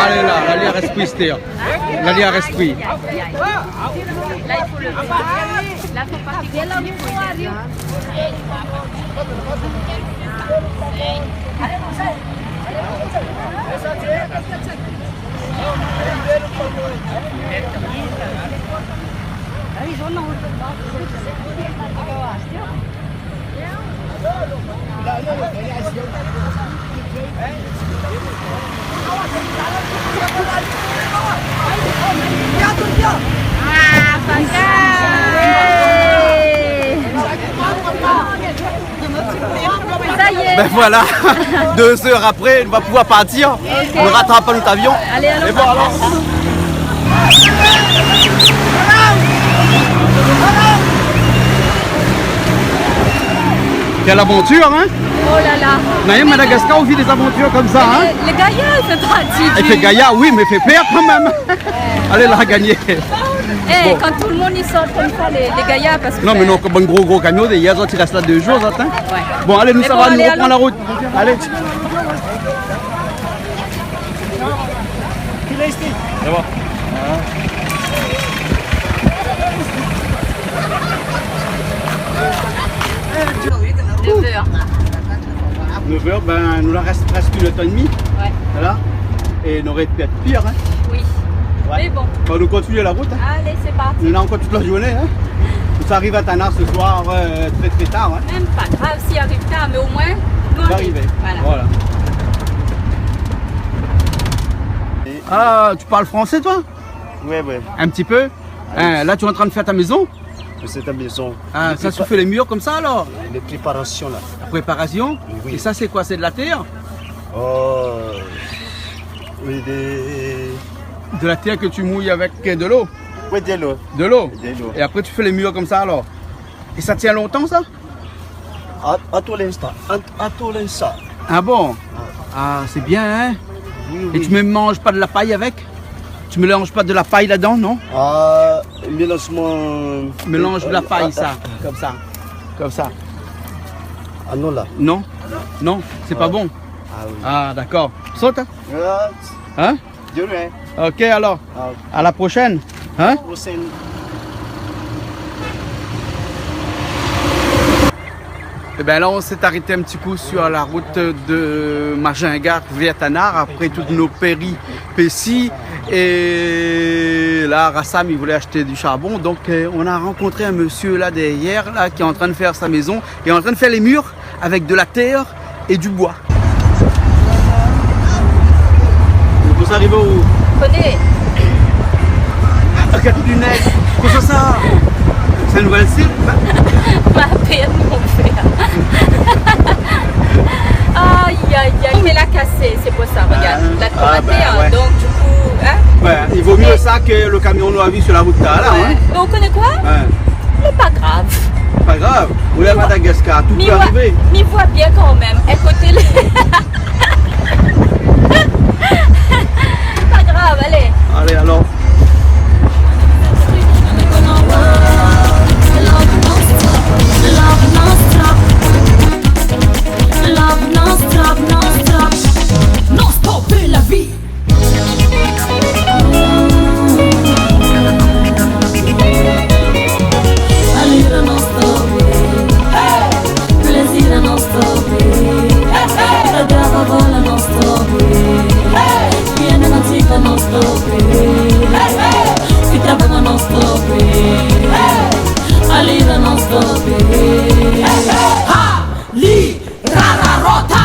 Allez là, il reste pris, Stéa. Là, il reste pris. Là, il faut le. Là, il faut pas qu'il y ait Ben voilà, 2 heures après, on va pouvoir partir. Okay. On ne rattrape pas notre avion. Allez, alors. Et bon, alors. Quelle aventure, hein? Oh là là. Naïm, Madagascar, on vit des aventures comme ça, hein? Le Gaïa, il fait partie. Il fait Gaïa, oui, mais il fait peur quand même. Allez, là, gagner. Bon. Quand tout le monde y sort comme ça, les Gaïa, parce que. Non, mais non, comme un gros camion, il y a d'autres qui restent là 2 jours, attends. Ouais. Bon, allez, nous, ça va, nous reprendre la route. Allez. C'est bon. 9h, ben, nous en reste presque 1 heure et demie. Ouais. Voilà. Et il aurait pu être pire, hein. Oui. Ouais. Mais bon. On va nous continuer la route. Hein. Allez, c'est parti. On est là encore toute la journée. Hein. Ça arrive à Tanar ce soir très tard. Hein. Même pas grave s'il arrive tard, mais au moins, nous arriver. Voilà. Ah, tu parles français toi? Ouais. Un petit peu. Hein, là, tu es en train de faire ta maison? C'est ta maison. Ah, ça, tu fais les murs comme ça alors? Les préparations là. La préparation? Oui. Et ça, c'est quoi? C'est de la terre? Oui, de la terre que tu mouilles avec de l'eau? Oui, de l'eau. De l'eau? Et après, tu fais les murs comme ça alors? Et ça tient longtemps ça? À tout l'instant. À tout l'instant. Ah bon? Ah, c'est bien, hein? Oui. Et tu ne mélanges pas de la paille avec? Tu mélanges pas de la paille là-dedans, non? Mélange de la paille, ça. Comme ça. Comme ça. Ah non, là. Non? Non, c'est pas bon. Ah oui. Ah, d'accord. Saute, hein? Hein? De rien. Ok, alors. À la prochaine. Hein? Prochaine. Et bien là, on s'est arrêté un petit coup sur la route de Majingar vers Tanar après toutes nos péripéties. Et là, Rassam, il voulait acheter du charbon. Donc, on a rencontré un monsieur là derrière, là, qui est en train de faire sa maison. Il est en train de faire les murs avec de la terre et du bois. Vous arrivez où? Prenez. Regarde du nez. Qu'est-ce que ça? C'est une nouvelle cible? Ma peine, mon frère. Aïe, aïe, aïe, mais l'a cassé, c'est pour ça, regarde. La tomate, ouais. donc du coup, hein. Ouais, il vaut mieux ça que le camion nous a vu sur la route là. Ouais. Hein. Mais on connaît quoi? Ouais. C'est pas grave. Pas grave, on est à Madagascar, tout peut arriver. Mais il voit bien quand même, écoutez-le. Pas grave, allez. Allez, alors. Non stopper la vie. Allure non stopper, plaisir non stopper, regard vola non stopper, viene natica non stopper, si traballa non stopper, allure non stopper, li rara rota.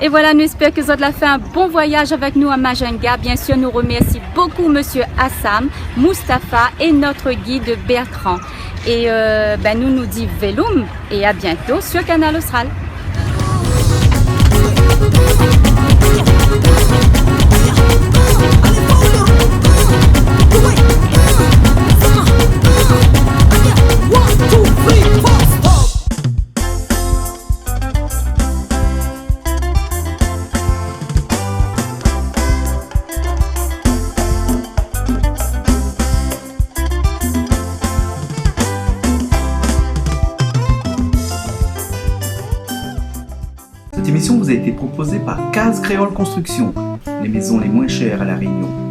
Et voilà, nous espérons que vous avez fait un bon voyage avec nous à Majunga. Bien sûr, nous remercions beaucoup Monsieur Assam, Mustapha et notre guide Bertrand. Et nous nous disons Veloum et à bientôt sur Canal Austral. Cette émission vous a été proposée par Case Créole Construction, les maisons les moins chères à La Réunion.